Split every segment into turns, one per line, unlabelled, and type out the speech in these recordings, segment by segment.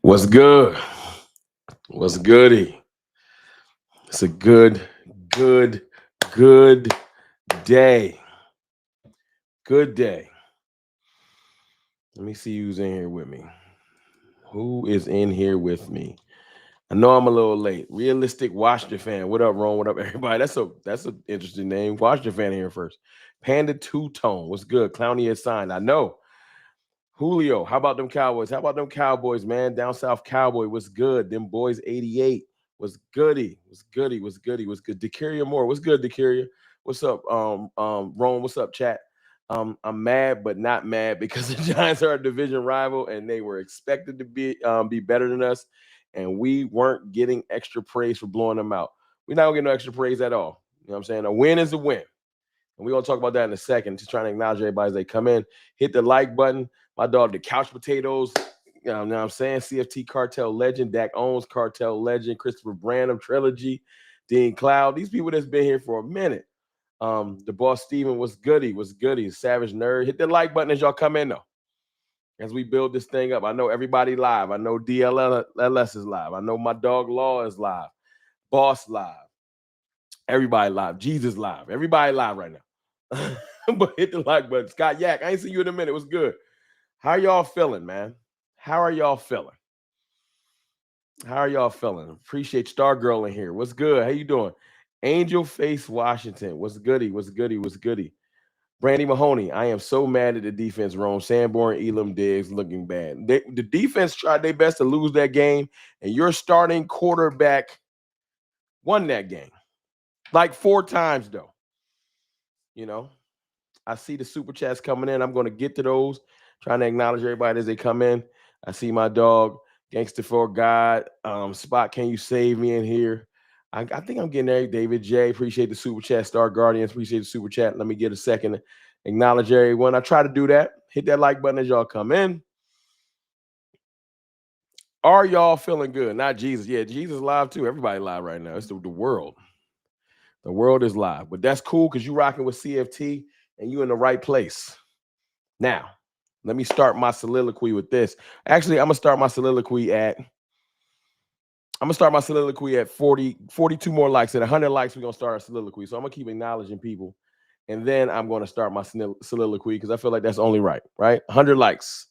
What's good? What's goody? It's a good, good day. Good day. Let me see who's in here with me. Who is in here with me? I know I'm a little late. Realistic Washington fan. What up, Ron? What up, everybody? That's an interesting name. Washington fan here first. Panda Two Tone. What's good? Clowny is signed. I know. Julio. How about them Cowboys? How about them Cowboys, man? Down South Cowboy. What's good? Them boys 88. Was goody, was goody, was goody, was good. Decaria Moore, what's good, Decaria? What's up, Rome? What's up, chat? I'm mad, but not mad because the Giants are a division rival and they were expected to be better than us, and we weren't getting extra praise for blowing them out. We're not gonna get no extra praise at all. You know what I'm saying? A win is a win. And we're gonna talk about that in a second. Just trying to acknowledge everybody as they come in. Hit the like button. My dog, the couch potatoes. You know what I'm saying? CFT Cartel legend, Dak Owens Cartel legend, Christopher Branham trilogy, Dean Cloud. These people that's been here for a minute. The boss Steven was goody, was goody. Savage nerd. Hit the like button as y'all come in though. As we build this thing up. I know everybody live. I know DLLS is live. I know my dog Law is live. Boss live. Everybody live. Jesus live. Everybody live right now. But hit the like button. Scott Yak, I ain't seen you in a minute. What's good? How y'all feeling, man? How are y'all feeling? How are y'all feeling? Appreciate Star Girl in here. What's good? How you doing? Angel Face Washington. What's goody? What's goody? What's goody? Brandy Mahoney. I am so mad at the defense, Rome. Sanborn, Elam, Diggs looking bad. The defense tried their best to lose that game, and your starting quarterback won that game. Like 4 times, though. You know, I see the super chats coming in. I'm going to get to those. Trying to acknowledge everybody as they come in. I see my dog, Gangster for God. Spot, can you save me in here? I think I'm getting there. David J. Appreciate the super chat. Star Guardians. Appreciate the super chat. Let me get a second to acknowledge everyone. I try to do that. Hit that like button as y'all come in. Are y'all feeling good? Not Jesus. Yeah, Jesus live too. Everybody live right now. It's the world. The world is live. But that's cool because you rocking with CFT and you in the right place. Now, let me start my soliloquy with this. Actually, I'm gonna start my soliloquy at 42 more likes. At 100 likes, we're gonna start our soliloquy. So I'm gonna keep acknowledging people, and then I'm gonna start my soliloquy because I feel like that's only right. 100 likes,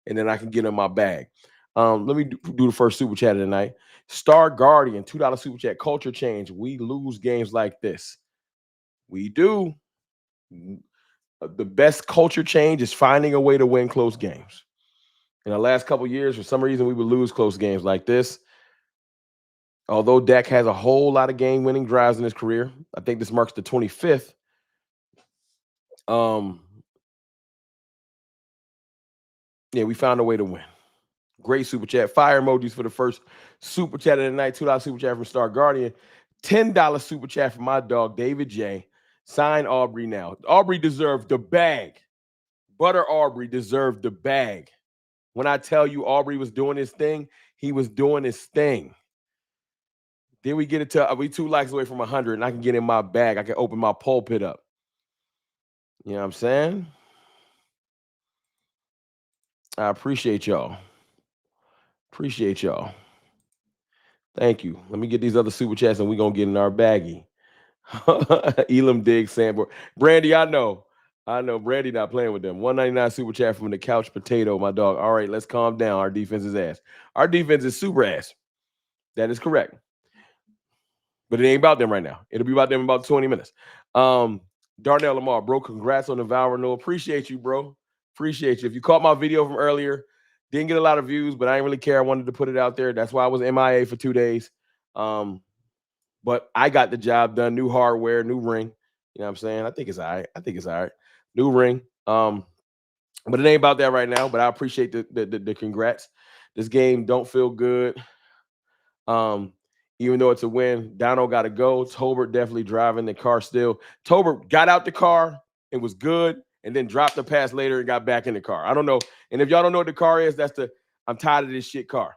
and then I can get in my bag. Let me do the first super chat of the night. Star Guardian, $2 super chat. Culture change. We lose games like this. We do. The best culture change is finding a way to win close games. In the last couple of years, for some reason, we would lose close games like this. Although Dak has a whole lot of game-winning drives in his career, I think this marks the 25th. Yeah, we found a way to win. Great super chat. Fire emojis for the first super chat of the night. $2 super chat from Star Guardian. $10 super chat from my dog, David J. Sign Aubrey now. Aubrey deserved the bag. Butter Aubrey deserved the bag. When I tell you Aubrey was doing his thing, he was doing his thing. Then we get it to we 2 likes away from 100, and I can get in my bag. I can open my pulpit up. You know what I'm saying? I appreciate y'all. Appreciate y'all. Thank you. Let me get these other super chats, and we're going to get in our baggie. Elam Diggs, Sandborn. Brandy, I know. Brandy not playing with them. 199 super chat from the couch potato, my dog. All right, let's calm down. Our defense is ass. Our defense is super ass. That is correct. But it ain't about them right now. It'll be about them in about 20 minutes. Darnell Lamar, bro, congrats on the vow renewal. Appreciate you, bro. Appreciate you. If you caught my video from earlier, didn't get a lot of views, but I didn't really care. I wanted to put it out there. That's why I was MIA for 2 days. But I got the job done. New hardware, new ring. You know what I'm saying? I think it's all right. New ring. But it ain't about that right now. But I appreciate the congrats. This game don't feel good. Even though it's a win, Dono got to go. Tolbert definitely driving the car still. Tolbert got out the car and was good, and then dropped the pass later and got back in the car. I don't know. And if y'all don't know what the car is, that's the I'm tired of this shit car.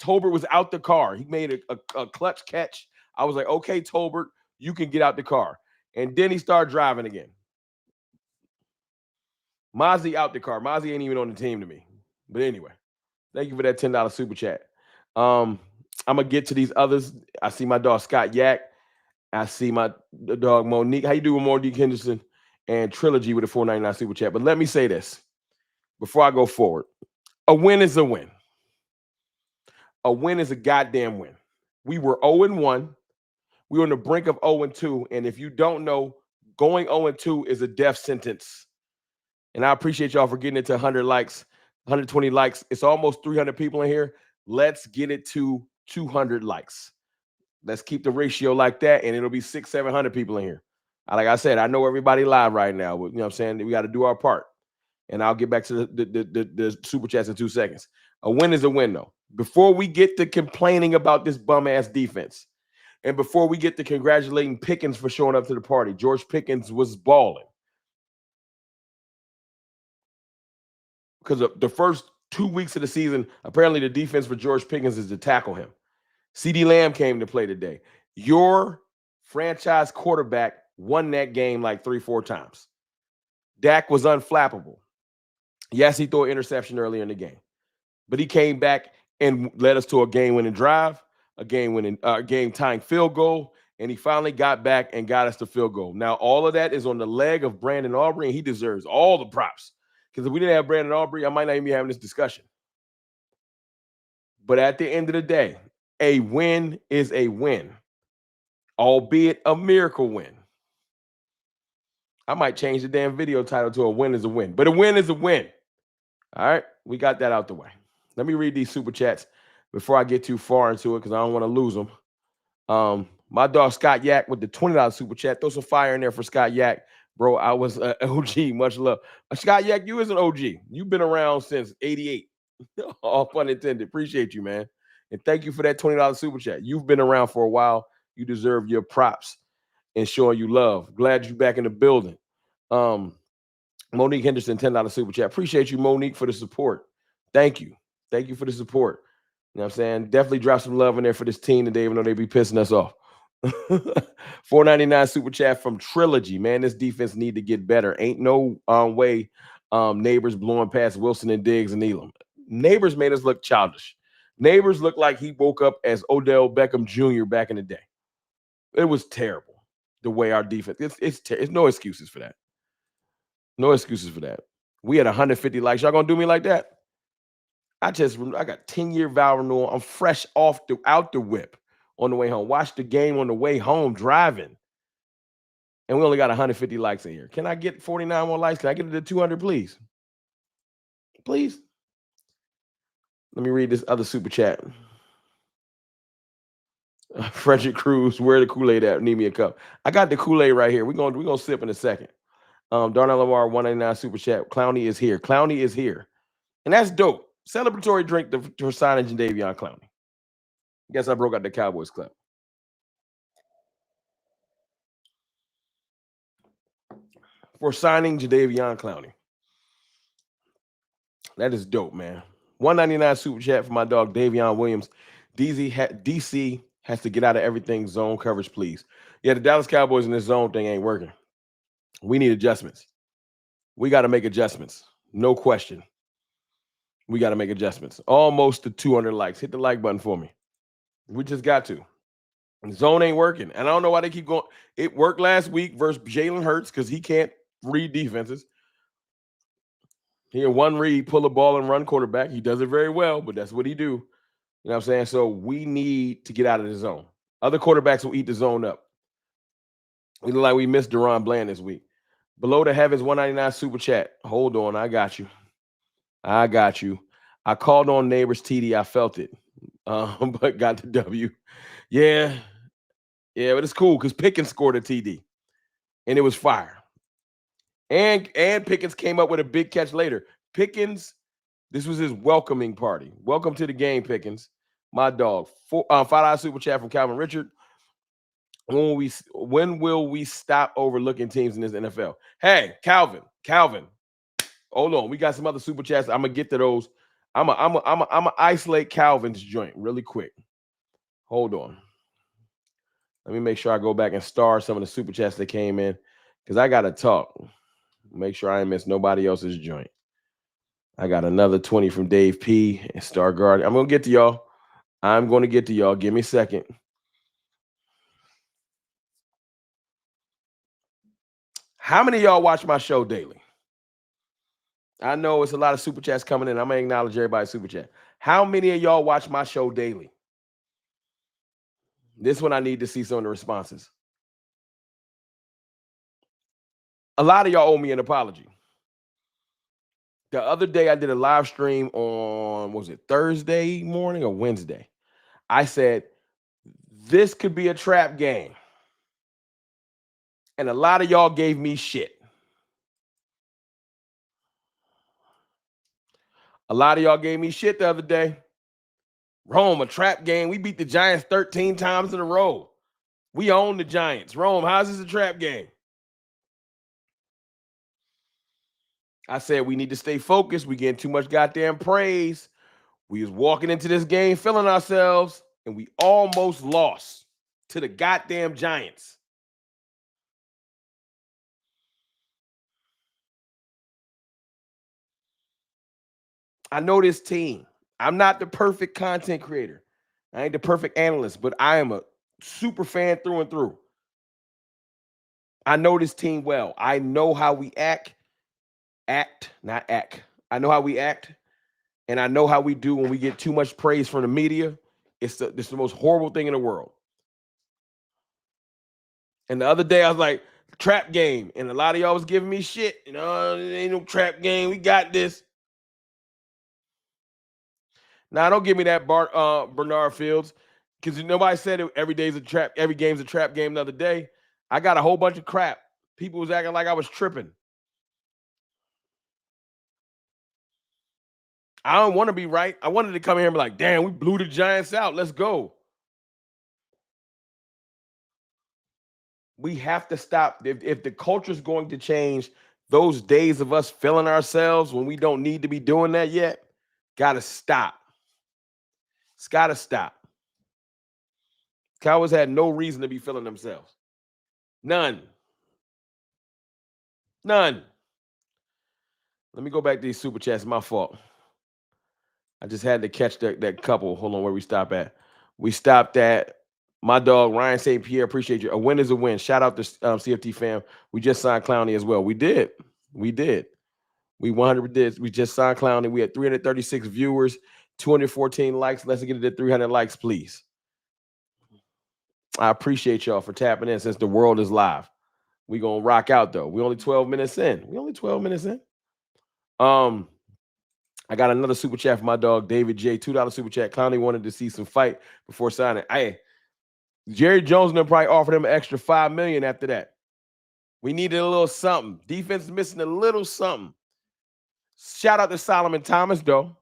Tolbert was out the car. He made a clutch catch. I was like, okay, Tolbert, you can get out the car. And then he started driving again. Mozzie out the car. Mozzie ain't even on the team to me. But anyway, Thank you for that $10 super chat. I'm gonna get to these others. I see my dog Scott Yak. I see my dog Monique. How you doing, Monique Henderson? And Trilogy with a 4.99 super chat. But let me say this before I go forward: a win is a win. A win is a goddamn win. We were 0-1. We were on the brink of 0-2. And if you don't know, going 0-2 is a death sentence. And I appreciate y'all for getting it to 100 likes, 120 likes. It's almost 300 people in here. Let's get it to 200 likes. Let's keep the ratio like that, and it'll be 700 people in here. Like I said, I know everybody live right now, but you know what I'm saying? We got to do our part. And I'll get back to the super chats in 2 seconds. A win is a win, though. Before we get to complaining about this bum-ass defense, and before we get to congratulating Pickens for showing up to the party, George Pickens was balling. Because the first 2 weeks of the season, apparently the defense for George Pickens is to tackle him. CeeDee Lamb came to play today. Your franchise quarterback won that game like 3-4 times. Dak was unflappable. Yes, he threw an interception earlier in the game, but he came back and led us to a game-winning drive, a game-tying field goal, and he finally got back and got us the field goal. Now, all of that is on the leg of Brandon Aubrey, and he deserves all the props. Because if we didn't have Brandon Aubrey, I might not even be having this discussion. But at the end of the day, a win is a win, albeit a miracle win. I might change the damn video title to a win is a win, but a win is a win. All right, we got that out the way. Let me read these super chats before I get too far into it because I don't want to lose them. My dog Scott Yak with the $20 super chat. Throw some fire in there for Scott Yak. Bro, I was OG. Much love. Scott Yak, you is an OG. You've been around since 88. All fun intended. Appreciate you, man. And thank you for that $20 super chat. You've been around for a while. You deserve your props and showing you love. Glad you're back in the building. Monique Henderson, $10 super chat. Appreciate you, Monique, for the support. Thank you. Thank you for the support. You know what I'm saying? Definitely drop some love in there for this team today, even though they be pissing us off. $4.99 super chat from Trilogy. Man, this defense need to get better. Ain't no way Neighbors blowing past Wilson and Diggs and Elam. Neighbors made us look childish. Neighbors looked like he woke up as Odell Beckham Jr. back in the day. It was terrible the way our defense. It's no excuses for that. No excuses for that. We had 150 likes. Y'all gonna do me like that? I got 10-year vow renewal. I'm fresh out the whip on the way home. Watch the game on the way home driving. And we only got 150 likes in here. Can I get 49 more likes? Can I get it to 200, please? Please. Let me read this other super chat. Frederick Cruz, where the Kool-Aid at? Need me a cup. I got the Kool-Aid right here. We're gonna sip in a second. Darnell Lamar, 199 super chat. Clowney is here. Clowney is here. And that's dope. Celebratory drink for signing Jadeveon Clowney. Guess I broke out the Cowboys club. For signing Jadeveon Clowney. That is dope, man. 199 super chat for my dog Davion Williams. DC has to get out of everything zone coverage, please. Yeah, the Dallas Cowboys in this zone thing ain't working. We need adjustments. We got to make adjustments. No question. We got to make adjustments. Almost to 200 likes. Hit the like button for me. We just got to. Zone ain't working. And I don't know why they keep going. It worked last week versus Jalen Hurts because he can't read defenses. He had one read, pull a ball and run quarterback. He does it very well, but that's what he do. You know what I'm saying? So we need to get out of the zone. Other quarterbacks will eat the zone up. We look like we missed Deron Bland this week. Below the heavens, 199 super chat. Hold on, I got you. I called on Neighbors TD. I felt it, but got the W. Yeah, but it's cool because Pickens scored a TD, and it was fire. And Pickens came up with a big catch later. Pickens, this was his welcoming party. Welcome to the game, Pickens. My dog. $5 super chat from Calvin Richard. When will we stop overlooking teams in this NFL? Hey, Calvin. Hold on. We got some other super chats. I'm gonna get to those. I'm gonna isolate Calvin's joint really quick. Hold on. Let me make sure I go back and star some of the super chats that came in because I gotta talk. Make sure I ain't miss nobody else's joint. I got another 20 from Dave P and Star Guard. I'm going to get to y'all. I'm going to get to y'all. Give me a second. How many of y'all watch my show daily? I know it's a lot of super chats coming in. I'm going to acknowledge everybody's super chat. How many of y'all watch my show daily? This one I need to see some of the responses. A lot of y'all owe me an apology. The other day I did a live stream on, was it Thursday morning or Wednesday? I said, this could be a trap game. And a lot of y'all gave me shit. A lot of y'all gave me shit the other day. Rome, a trap game. We beat the Giants 13 times in a row. We own the Giants. Rome, how's this a trap game? I said we need to stay focused. We getting too much goddamn praise. We was walking into this game feeling ourselves, and we almost lost to the goddamn Giants. I know this team. I'm not the perfect content creator. I ain't the perfect analyst, but I am a super fan through and through. I know this team well. I know how we act, not act. I know how we act, and I know how we do when we get too much praise from the media. It's the most horrible thing in the world. And the other day I was like, trap game, and a lot of y'all was giving me shit. You know, it ain't no trap game. We got this. Now, don't give me that Bernard Fields, because nobody said every day's a trap, every game's a trap game the other day. I got a whole bunch of crap. People was acting like I was tripping. I don't want to be right. I wanted to come here and be like, damn, we blew the Giants out. Let's go. We have to stop. If the culture is going to change, those days of us feeling ourselves when we don't need to be doing that yet, got to stop. It's got to stop. Cowboys had no reason to be feeling themselves. None. None. Let me go back to these super chats. My fault. I just had to catch that couple. Hold on, where we stop at? We stopped at my dog Ryan St. Pierre. Appreciate you. A win is a win. Shout out to CFT fam. We just signed Clowney as well. We did. We 100 did. We just signed Clowney. We had 336 viewers, 214 likes. Let's get it to 300 likes, please. I appreciate y'all for tapping in since the world is live. We gonna rock out though. We only 12 minutes in. I got another super chat from my dog David J. $2 super chat. Clowney wanted to see some fight before signing. Jerry Jones and probably offered him an extra $5 million after that. We needed a little something. Defense is missing a little something. Shout out to Solomon Thomas, though.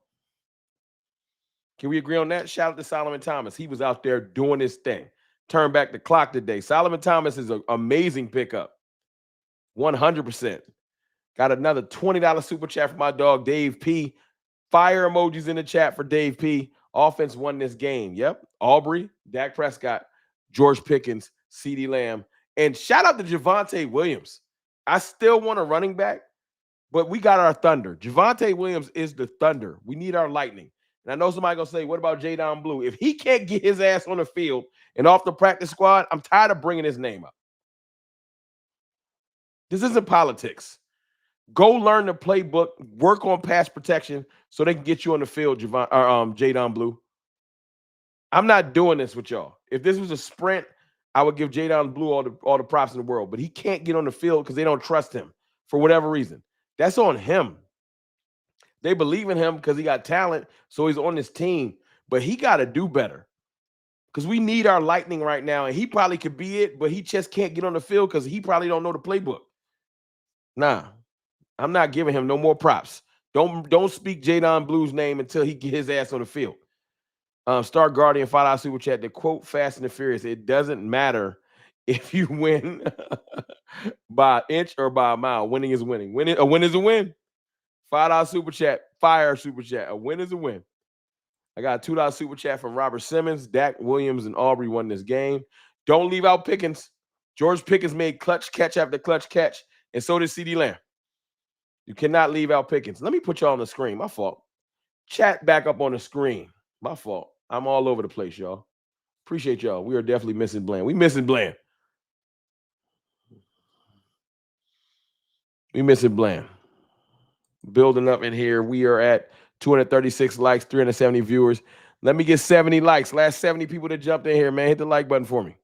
Can we agree on that? Shout out to Solomon Thomas. He was out there doing his thing. Turn back the clock today. Solomon Thomas is an amazing pickup. 100%. Got another $20 super chat from my dog Dave P. Fire emojis in the chat for Dave P. Offense won this game. Yep. Aubrey, Dak Prescott, George Pickens, CeeDee Lamb. And shout out to Javonte Williams. I still want a running back, but we got our thunder. Javonte Williams is the thunder. We need our lightning. And I know somebody going to say, what about Jadon Blue? If he can't get his ass on the field and off the practice squad, I'm tired of bringing his name up. This isn't politics. Go learn the playbook, work on pass protection so they can get you on the field, Jadon Blue. I'm not doing this with y'all. If this was a sprint, I would give Jadon Blue all the props in the world. But he can't get on the field because they don't trust him for whatever reason. That's on him. They believe in him because he got talent, so he's on this team. But he got to do better because we need our lightning right now. And he probably could be it, but he just can't get on the field because he probably don't know the playbook. Nah, I'm not giving him no more props. Don't speak Jadon Blue's name until he get his ass on the field. Star Guardian $5 super chat. The quote Fast and the Furious. It doesn't matter if you win by an inch or by a mile. Winning is winning. A win is a win. $5 super chat. Fire super chat. A win is a win. I got a $2 super chat from Robert Simmons. Dak Williams and Aubrey won this game. Don't leave out Pickens. George Pickens made clutch catch after clutch catch, and so did CeeDee Lamb. You cannot leave out Pickens. Let me put y'all on the screen. My fault. Chat back up on the screen. My fault. I'm all over the place, y'all. Appreciate y'all. We are definitely missing Bland. We missing Bland. We missing Bland. Building up in here. We are at 236 likes, 370 viewers. Let me get 70 likes. Last 70 people that jumped in here, man. Hit the like button for me.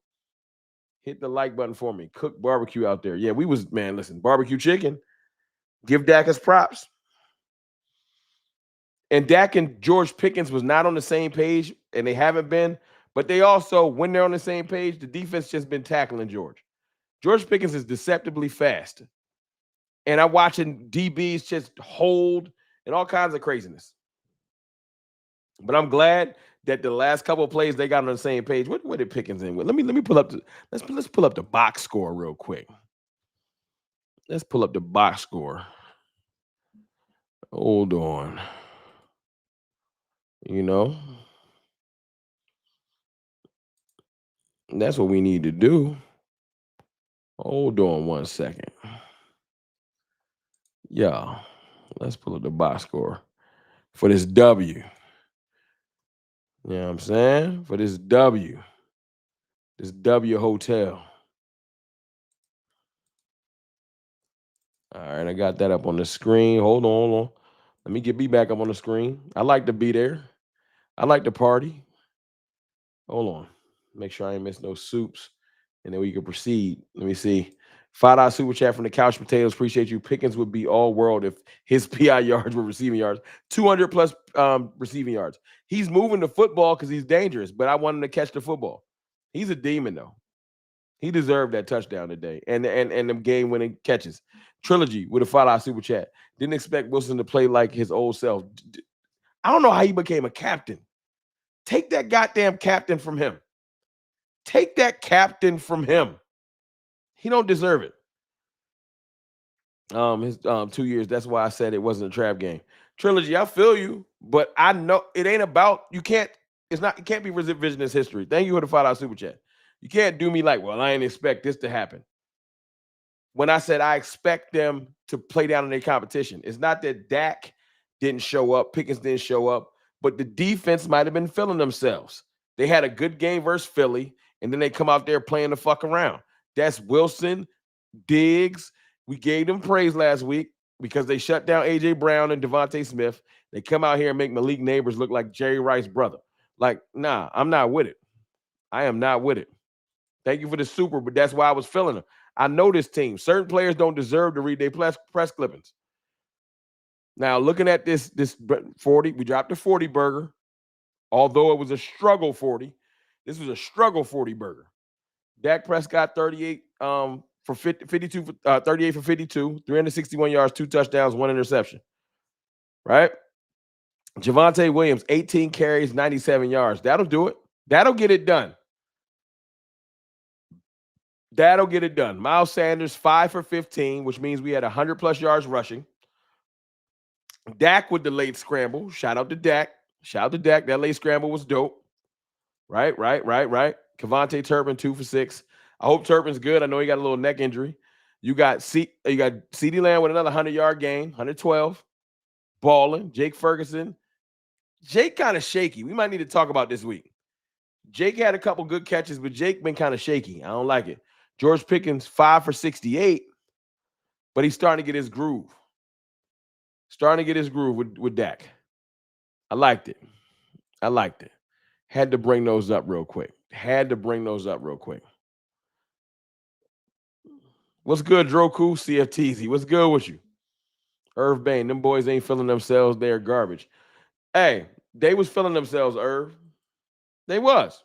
Hit the like button for me. Cook barbecue out there. Yeah, we was, man, listen, barbecue chicken. Give Dak his props. And Dak and George Pickens was not on the same page, and they haven't been. But they also, when they're on the same page, the defense just been tackling George. George Pickens is deceptively fast. And I'm watching DBs just hold and all kinds of craziness. But I'm glad that the last couple of plays they got on the same page. What did Pickens in with? Let me pull up let's pull up the box score real quick. Let's pull up the box score. Hold on. You know, that's what we need to do. Hold on 1 second. Yeah, let's pull up the box score for this W. You know what I'm saying? For this W hotel. All right, I got that up on the screen. Hold on. Let me get me back up on the screen. I like to be there. I like to party. Hold on. Make sure I ain't miss no soups. And then we can proceed. Let me see. $5 super chat from the Couch Potatoes. Appreciate you. Pickens would be all world if his PI yards were receiving yards. 200 plus receiving yards. He's moving the football because he's dangerous, but I want him to catch the football. He's a demon, though. He deserved that touchdown today and the game-winning catches. Trilogy with a $5 super chat. Didn't expect Wilson to play like his old self. I don't know how he became a captain. Take that goddamn captain from him. Take that captain from him. He don't deserve it. His 2 years. That's why I said it wasn't a trap game. Trilogy, I feel you, but I know it ain't about it can't be revisionist history. Thank you for the $5 super chat. You can't do me like, well, I didn't expect this to happen. When I said I expect them to play down in their competition, it's not that Dak didn't show up, Pickens didn't show up, but the defense might have been feeling themselves. They had a good game versus Philly, and then they come out there playing the fuck around. That's Wilson, Diggs. We gave them praise last week because they shut down A.J. Brown and Devontae Smith. They come out here and make Malik Neighbors look like Jerry Rice's brother. Like, nah, I'm not with it. I am not with it. Thank you for the super, but that's why I was feeling them. I know this team. Certain players don't deserve to read their press clippings. Now, looking at this 40, we dropped a 40 burger. Although it was a struggle 40, this was a struggle 40 burger. Dak Prescott 38 for 52 38 for 52, 361 yards, 2 touchdowns, 1 interception. Right? Javonte Williams 18 carries, 97 yards. That'll do it. That'll get it done. That'll get it done. Miles Sanders 5 for 15, which means we had 100 plus yards rushing. Dak with the late scramble. Shout out to Dak. That late scramble was dope. Right. Kevontae Turpin 2 for 6. I hope Turpin's good. I know he got a little neck injury. You got CeeDee Lamb with another 100-yard game, 112. Balling. Jake Ferguson. Jake kind of shaky. We might need to talk about this week. Jake had a couple good catches, but Jake been kind of shaky. I don't like it. George Pickens 5 for 68, but he's starting to get his groove. With Dak. I liked it. Had to bring those up real quick. What's good, Droku? CFTZ. What's good with you? Irv Bain. Them boys ain't feeling themselves. They're garbage. Hey, they was feeling themselves, Irv. They was.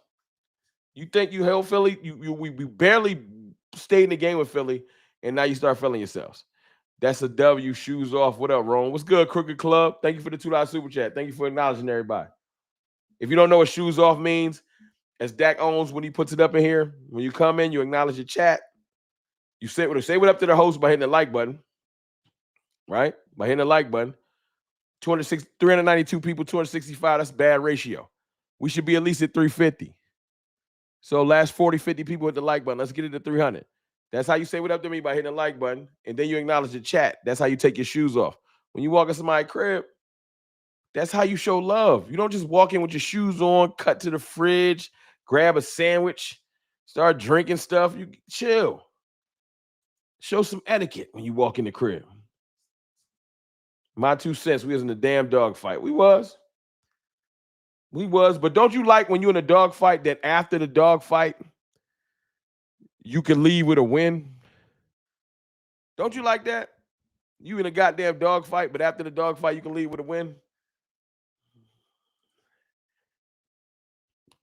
You think you held Philly? We barely stayed in the game with Philly, and now you start feeling yourselves. That's a W. Shoes off. What up, Ron? What's good, Crooked Club? Thank you for the $2 super chat. Thank you for acknowledging everybody. If you don't know what shoes off means, as Dak owns when he puts it up in here, when you come in, you acknowledge your chat. You say what up to the host by hitting the like button, right? By hitting the like button. 392 people, 265. That's a bad ratio. We should be at least at 350. So last 40, 50 people hit the like button. Let's get it to 300. That's how you say what up to me, by hitting the like button. And then you acknowledge the chat. That's how you take your shoes off. When you walk in somebody's crib, that's how you show love. You don't just walk in with your shoes on, cut to the fridge, grab a sandwich, start drinking stuff. You chill. Show some etiquette when you walk in the crib. My 2 cents, we was in a damn dog fight. We was. But don't you like when you're in a dog fight that after the dog fight, you can leave with a win? Don't you like that? You in a goddamn dog fight, but after the dog fight, you can leave with a win?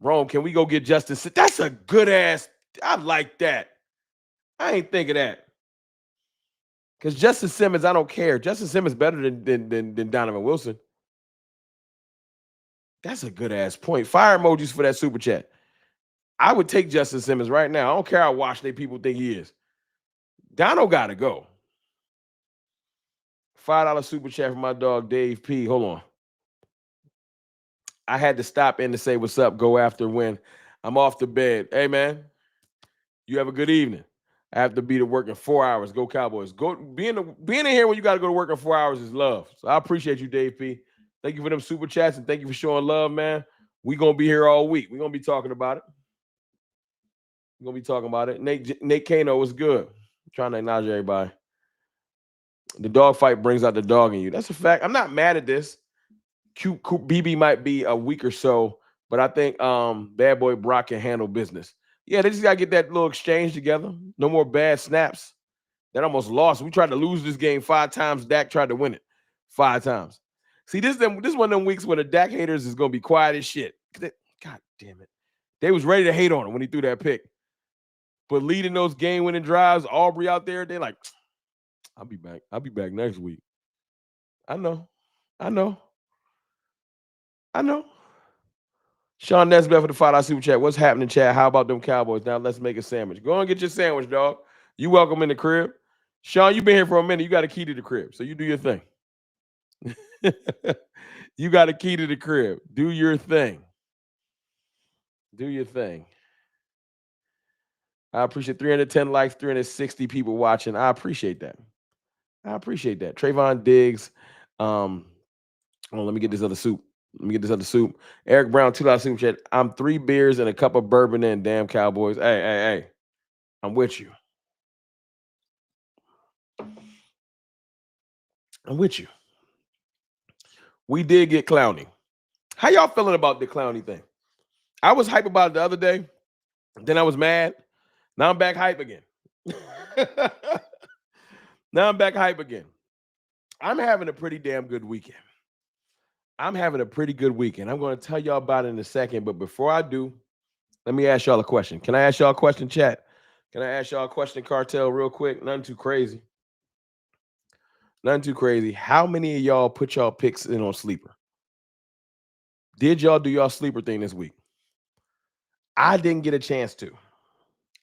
Rome, can we go get Justice? That's a good ass. I like that. I ain't think of that. Because Justice Simmons, I don't care. Justice Simmons better than Donovan Wilson. That's a good ass point. Fire emojis for that super chat. I would take Justice Simmons right now. I don't care how washed they people think he is. Dono gotta go. $5 super chat from my dog Dave P. Hold on. I had to stop in to say what's up. Go after win. I'm off to bed. Hey man, you have a good evening. I have to be to work in 4 hours. Go Cowboys. Go being in here when you got to go to work in 4 hours is love. So I appreciate you, Dave P. Thank you for them super chats and thank you for showing love, man. We gonna be here all week. We're gonna be talking about it. Nate Kano was good. I'm trying to acknowledge everybody. The dog fight brings out the dog in you. That's a fact. I'm not mad at this. BB might be a week or so, but I think bad boy Brock can handle business. Yeah, they just got to get that little exchange together. No more bad snaps. That almost lost. We tried to lose this game 5 times. Dak tried to win it 5 times. See, this one of them weeks where the Dak haters is going to be quiet as shit. God damn it. They was ready to hate on him when he threw that pick. But leading those game-winning drives, Aubrey out there, they're like, I'll be back. I'll be back next week. I know. Sean Nesbitt for the $5 super chat. What's happening, chat? How about them Cowboys? Now let's make a sandwich. Go and get your sandwich, dog. You welcome in the crib. Sean, you've been here for a minute. You got a key to the crib, so you do your thing. You got a key to the crib. Do your thing. I appreciate 310 likes, 360 people watching. I appreciate that. Trayvon Diggs. Hold on, let me get this other soup. Eric Brown, $2 super chat. I'm 3 beers and a cup of bourbon in. Damn Cowboys. Hey. I'm with you. We did get Clowney. How y'all feeling about the Clowney thing? I was hype about it the other day. Then I was mad. Now I'm back hype again. I'm having a pretty damn good weekend. I'm going to tell y'all about it in a second. But before I do, let me ask y'all a question. Can I ask y'all a question, chat? Can I ask y'all a question, Cartel, real quick? Nothing too crazy. How many of y'all put y'all picks in on Sleeper? Did y'all do y'all Sleeper thing this week? I didn't get a chance to.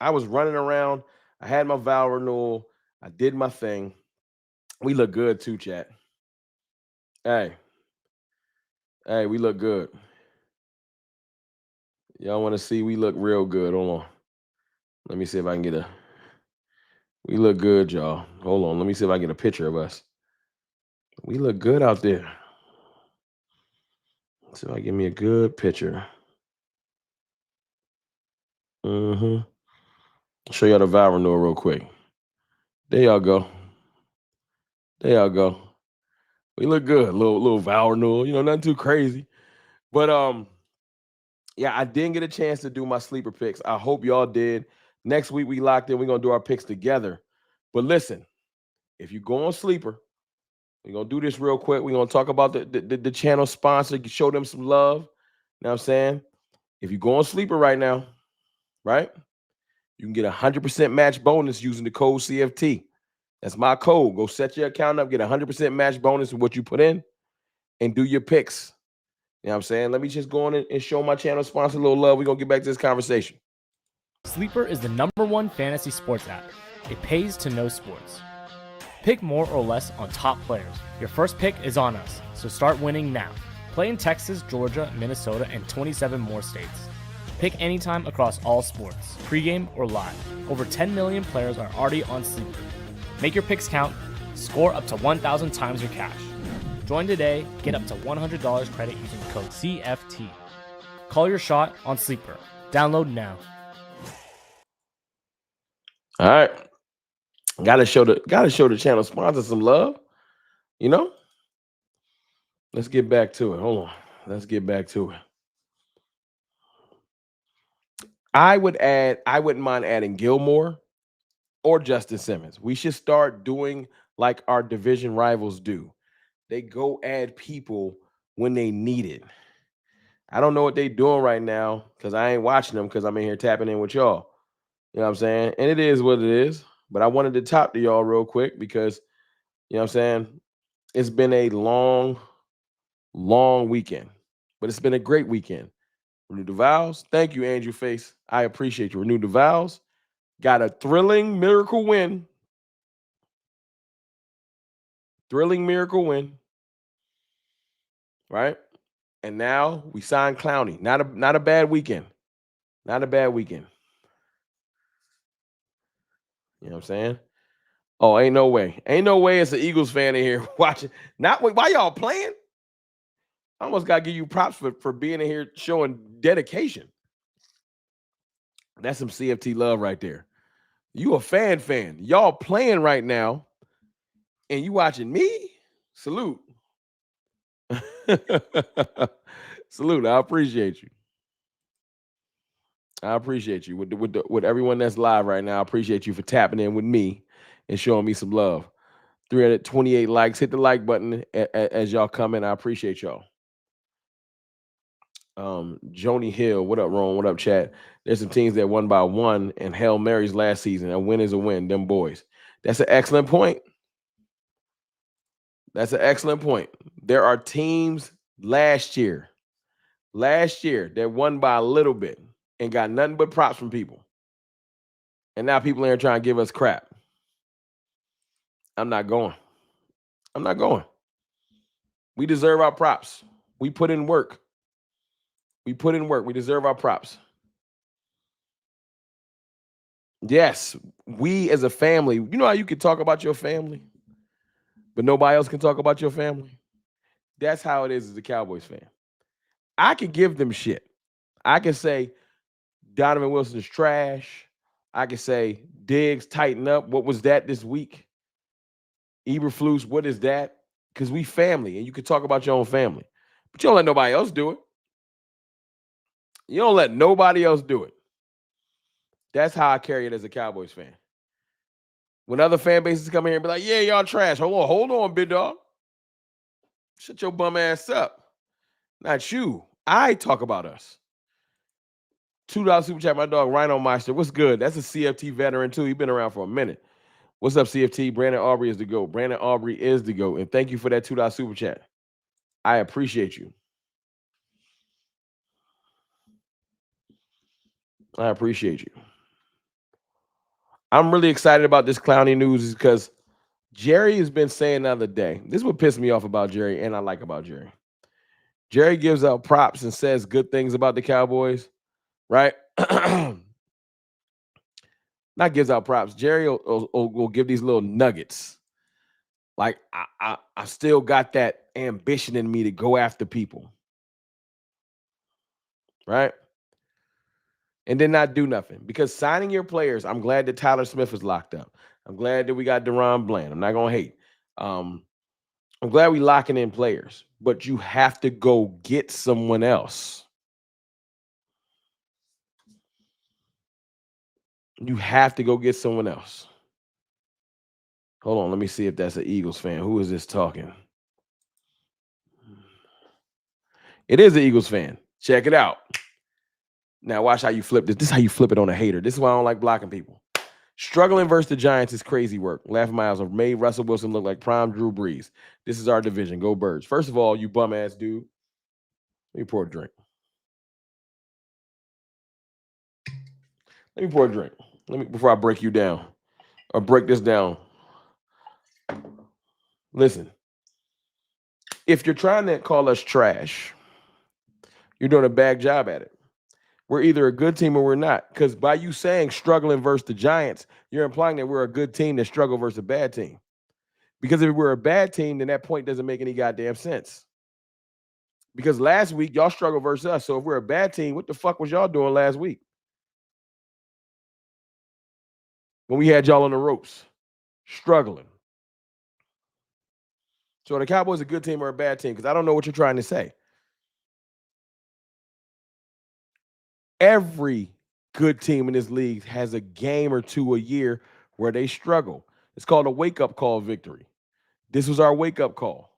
I was running around. I had my vow renewal. I did my thing. We look good too, chat. Hey, we look good. Y'all want to see we look real good. Hold on. Let me see if I can get a... We look good, y'all. Hold on. Let me see if I can get a picture of us. We look good out there. Let's see if I give me a good picture. Show y'all the vow renewal real quick. There y'all go. We look good. Little vow renewal. Nothing too crazy. But yeah, I didn't get a chance to do my sleeper picks. I hope y'all did. Next week we locked in. We're gonna do our picks together. But listen, if you go on sleeper, we're gonna do this real quick. We're gonna talk about the channel sponsor, show them some love. You know what I'm saying? If you go on sleeper right now, right? You can get 100% match bonus using the code CFT. That's my code. Go set your account up, get 100% match bonus of what you put in, and do your picks. You know what I'm saying? Let me just go on and show my channel sponsor a little love. We're going to get back to this conversation.
Sleeper is the #1 fantasy sports app. It pays to know sports. Pick more or less on top players. Your first pick is on us, so start winning now. Play in Texas, Georgia, Minnesota, and 27 more states. Pick anytime across all sports, pregame or live. Over 10 million players are already on Sleeper. Make your picks count. Score up to 1,000 times your cash. Join today. Get up to $100 credit using code CFT. Call your shot on Sleeper. Download now.
All right. Gotta show the channel sponsor some love. You know? Let's get back to it. Hold on. Let's get back to it. I wouldn't mind adding Gilmore or Justin Simmons. We should start doing like our division rivals do. They go add people when they need it. I don't know what they're doing right now because I ain't watching them because I'm in here tapping in with y'all. You know what I'm saying? And it is what it is. But I wanted to talk to y'all real quick because, you know what I'm saying? It's been a long weekend, but it's been a great weekend. Renew the vows. Thank you, Andrew Face. I appreciate you. Renew the vows. Got a thrilling miracle win. Right? And now we signed Clowney. Not a bad weekend. Not a bad weekend. You know what I'm saying? Oh, ain't no way. Ain't no way it's an Eagles fan in here watching. Why y'all playing? I almost got to give you props for being in here showing dedication. That's some CFT love right there. You a fan. Y'all playing right now, and you watching me? Salute. Salute. I appreciate you. With everyone that's live right now. I appreciate you for tapping in with me and showing me some love. 328 likes. Hit the like button as y'all come in. I appreciate y'all. Joni Hill, what up, Ron? What up, chat? There's some teams that won by one and Hail Marys last season. A win is a win, them boys. That's an excellent point. There are teams last year that won by a little bit and got nothing but props from people. And now people are trying to give us crap. I'm not going. We deserve our props. We put in work. We deserve our props. Yes, we as a family, you know how you can talk about your family, but nobody else can talk about your family? That's how it is as a Cowboys fan. I can give them shit. I can say Donovan Wilson's trash. I can say Diggs tighten up. What was that this week? Eberflus, what is that? Because we family, and you can talk about your own family. But you don't let nobody else do it. That's how I carry it as a Cowboys fan. When other fan bases come in here and be like, yeah, y'all trash. Hold on, big dog. Shut your bum ass up. Not you. I talk about us. $2 super chat, my dog Rhino Meister. What's good? That's a CFT veteran too. He's been around for a minute. What's up, CFT? Brandon Aubrey is the GOAT. And thank you for that $2 super chat. I appreciate you. I'm really excited about this Clowney news because Jerry has been saying the other day. This is what pissed me off about Jerry, and I like about Jerry. Jerry gives out props and says good things about the Cowboys, right? Not gives out props. Jerry will give these little nuggets. Like, I still got that ambition in me to go after people, right? And then not do nothing. Because signing your players, I'm glad that Tyler Smith is locked up. I'm glad that we got Deron Bland. I'm not going to hate. I'm glad we locking in players. But you have to go get someone else. Hold on, let me see if that's an Eagles fan. Who is this talking? It is an Eagles fan. Check it out. Now watch how you flip this. This is how you flip it on a hater. This is why I don't like blocking people. Struggling versus the Giants is crazy work. Laughing miles have made Russell Wilson look like prime Drew Brees. This is our division. Go Birds. First of all, you bum ass dude. Let me pour a drink. Before I break you down. Or break this down. Listen. If you're trying to call us trash, you're doing a bad job at it. we're either a good team or we're not. Because by you saying struggling versus the Giants, you're implying that we're a good team that struggle versus a bad team. Because if we're a bad team, then that point doesn't make any goddamn sense. Because last week, y'all struggled versus us. So if we're a bad team, what the fuck was y'all doing last week? When we had y'all on the ropes, struggling. So are the Cowboys a good team or a bad team? Because I don't know what you're trying to say. Every good team in this league has a game or two a year where they struggle. It's called a wake-up call victory. This was our wake-up call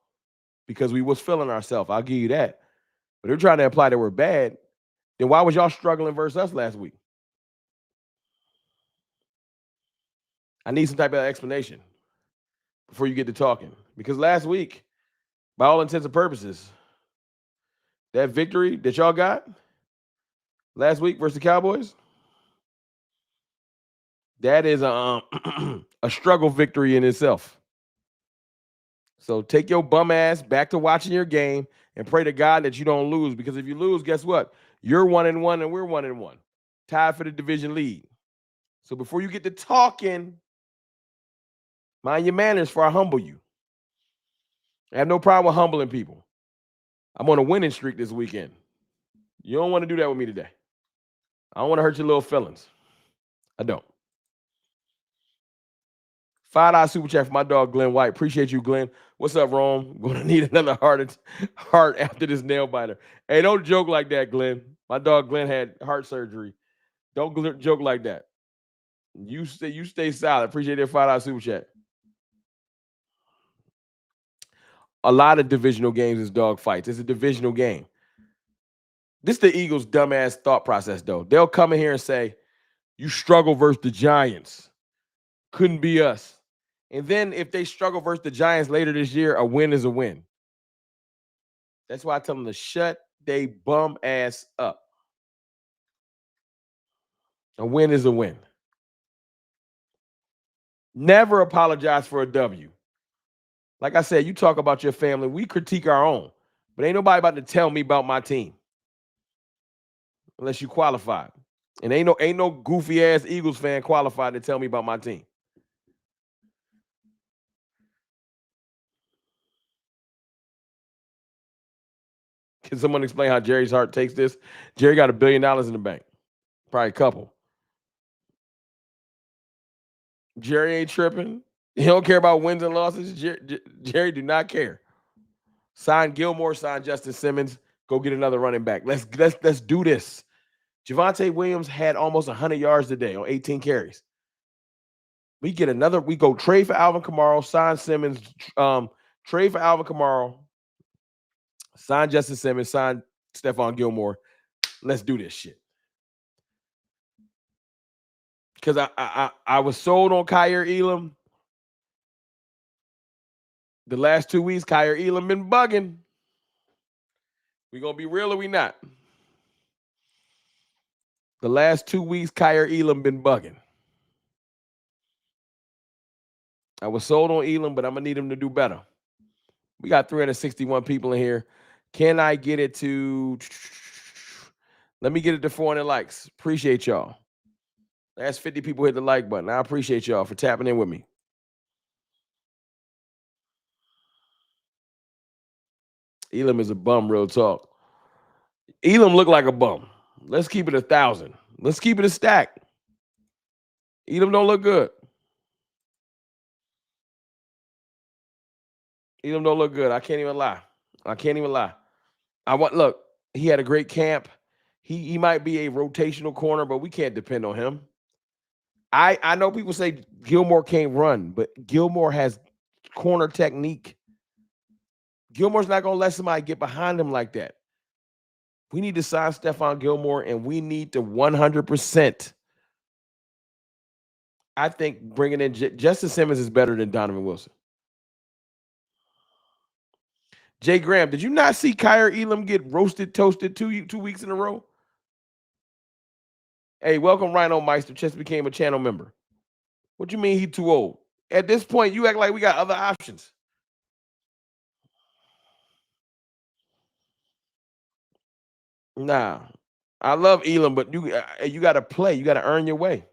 because we was feeling ourselves. I'll give you that. But they're trying to imply that we're bad. Then why was y'all struggling versus us last week? I need some type of explanation before you get to talking. Because last week, by all intents and purposes, that victory that y'all got last week versus the Cowboys, that is a struggle victory in itself. So take your bum ass back to watching your game and pray to God that you don't lose. Because if you lose, guess what? You're 1-1 and we're 1-1. Tied for the division lead. So before you get to talking, mind your manners before I humble you. I have no problem with humbling people. I'm on a winning streak this weekend. You don't want to do that with me today. I don't want to hurt your little feelings. I don't. $5 super chat for my dog Glenn White. Appreciate you, Glenn. What's up, Rome? Gonna need another heart after this nail biter. Hey, don't joke like that, Glenn. My dog Glenn had heart surgery. Don't joke like that. You stay solid. Appreciate that $5 super chat. A lot of divisional games is dog fights. It's a divisional game. This is the Eagles' dumbass thought process, though. They'll come in here and say, you struggle versus the Giants. Couldn't be us. And then if they struggle versus the Giants later this year, a win is a win. That's why I tell them to shut they bum ass up. A win is a win. Never apologize for a W. Like I said, you talk about your family. We critique our own. But ain't nobody about to tell me about my team. Unless you qualified. And ain't no goofy ass Eagles fan qualified to tell me about my team. Can someone explain how Jerry's heart takes this? Jerry got $1 billion in the bank. Probably a couple. Jerry ain't tripping. He don't care about wins and losses. Jerry do not care. Sign Gilmore, sign Justin Simmons. Go get another running back. Let's do this. Javonte Williams had almost 100 yards today on 18 carries. We get another. We go trade for Alvin Kamara, sign Simmons, trade for Alvin Kamara, sign Justin Simmons, sign Stephon Gilmore. Let's do this shit. Because I was sold on Kyer Elam. The last 2 weeks, Kyer Elam been bugging. We gonna be real or we not? The last 2 weeks, Kyer Elam been bugging. I was sold on Elam, but I'm gonna need him to do better. We got 361 people in here. Can I get it to? Let me get it to 400 likes. Appreciate y'all. Last 50 people hit the like button. I appreciate y'all for tapping in with me. Elam is a bum, real talk. Elam look like a bum. Let's keep it 1,000. Let's keep it a stack. Elam don't look good. Elam don't look good. I can't even lie. Look, he had a great camp. He might be a rotational corner, but we can't depend on him. I know people say Gilmore can't run, but Gilmore has corner technique. Gilmore's not going to let somebody get behind him like that. We need to sign Stephon Gilmore, and we need to 100%. I think bringing in Justin Simmons is better than Donovan Wilson. Jay Graham, did you not see Kyer Elam get roasted, toasted 2 weeks in a row? Hey, welcome Rhino Meister. Just became a channel member. What you mean he too old? At this point, you act like we got other options. Nah. I love Elam, but you got to play. You got to earn your way.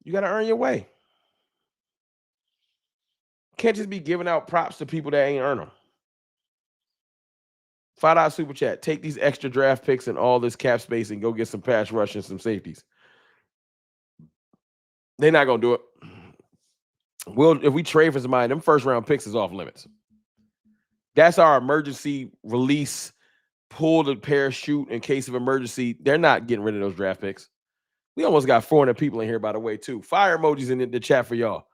You got to earn your way. Can't just be giving out props to people that ain't earn them. $5 super chat. Take these extra draft picks and all this cap space and go get some pass rush and some safeties. They're not gonna do it. If we trade for somebody, them first round picks is off limits. That's our emergency release, pull the parachute in case of emergency. They're not getting rid of those draft picks. We almost got 400 people in here, by the way, too. Fire emojis in the chat for y'all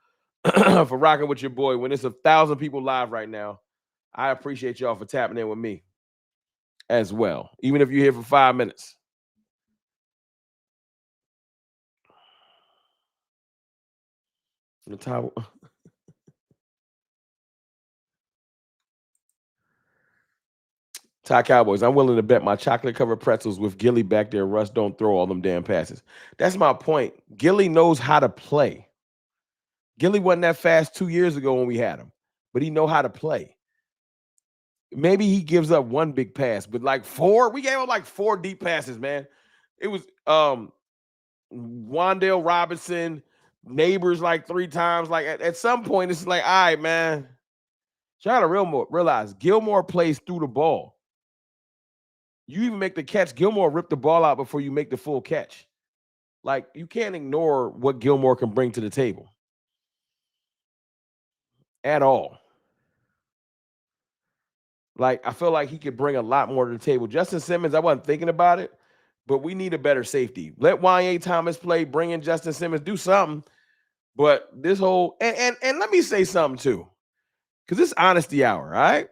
for rocking with your boy. When it's 1,000 people live right now, I appreciate y'all for tapping in with me as well, even if you're here for 5 minutes. The top. Ty Cowboys, I'm willing to bet my chocolate covered pretzels with Gilly back there. Russ don't throw all them damn passes. That's my point. Gilly knows how to play. Gilly wasn't that fast 2 years ago when we had him, but he know how to play. Maybe he gives up one big pass, but like 4, we gave him like 4 deep passes, man. It was Wandale Robinson, Neighbors like 3 times. Like at some point, it's like, all right, man. Try to realize Gilmore plays through the ball. You even make the catch. Gilmore ripped the ball out before you make the full catch. Like, you can't ignore what Gilmore can bring to the table at all. Like, I feel like he could bring a lot more to the table. Justin Simmons, I wasn't thinking about it, but we need a better safety. Let Wanye Thomas play, bring in Justin Simmons, do something. But this whole and let me say something too, because it's honesty hour, all right?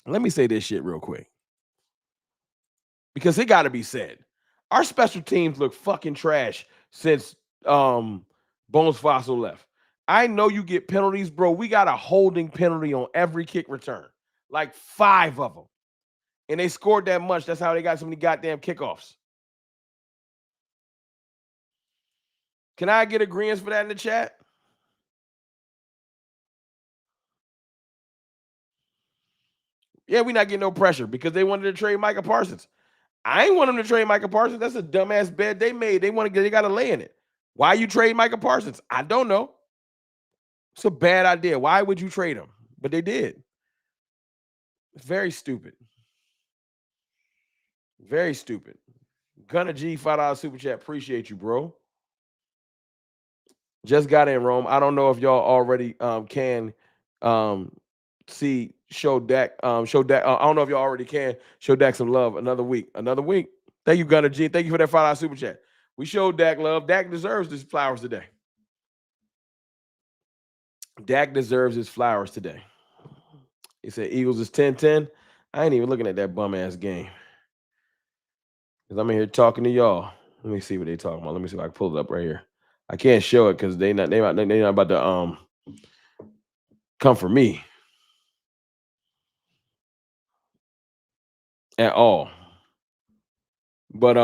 Let me say this shit real quick. Because it got to be said. Our special teams look fucking trash since Bones Fossil left. I know you get penalties, bro. We got a holding penalty on every kick return. Like 5 of them. And they scored that much. That's how they got so many goddamn kickoffs. Can I get agreements for that in the chat? Yeah, we not getting no pressure because they wanted to trade Micah Parsons. I ain't want them to trade Micah Parsons. That's a dumbass bet they made. They got to lay in it. Why you trade Micah Parsons? I don't know. It's a bad idea. Why would you trade him? But they did. It's very stupid. Very stupid. Gunna G, $5 super chat. Appreciate you, bro. Just got in, Rome. I don't know if y'all already can see show Dak. Show Dak. I don't know if y'all already can show Dak some love. Another week. Another week. Thank you, Gunna G. Thank you for that $5 super chat. We showed Dak love. Dak deserves his flowers today. Dak deserves his flowers today. He said Eagles is 10-10. I ain't even looking at that bum ass game. Because I'm in here talking to y'all. Let me see what they talking about. Let me see if I can pull it up right here. I can't show it because they not about to come for me at all. But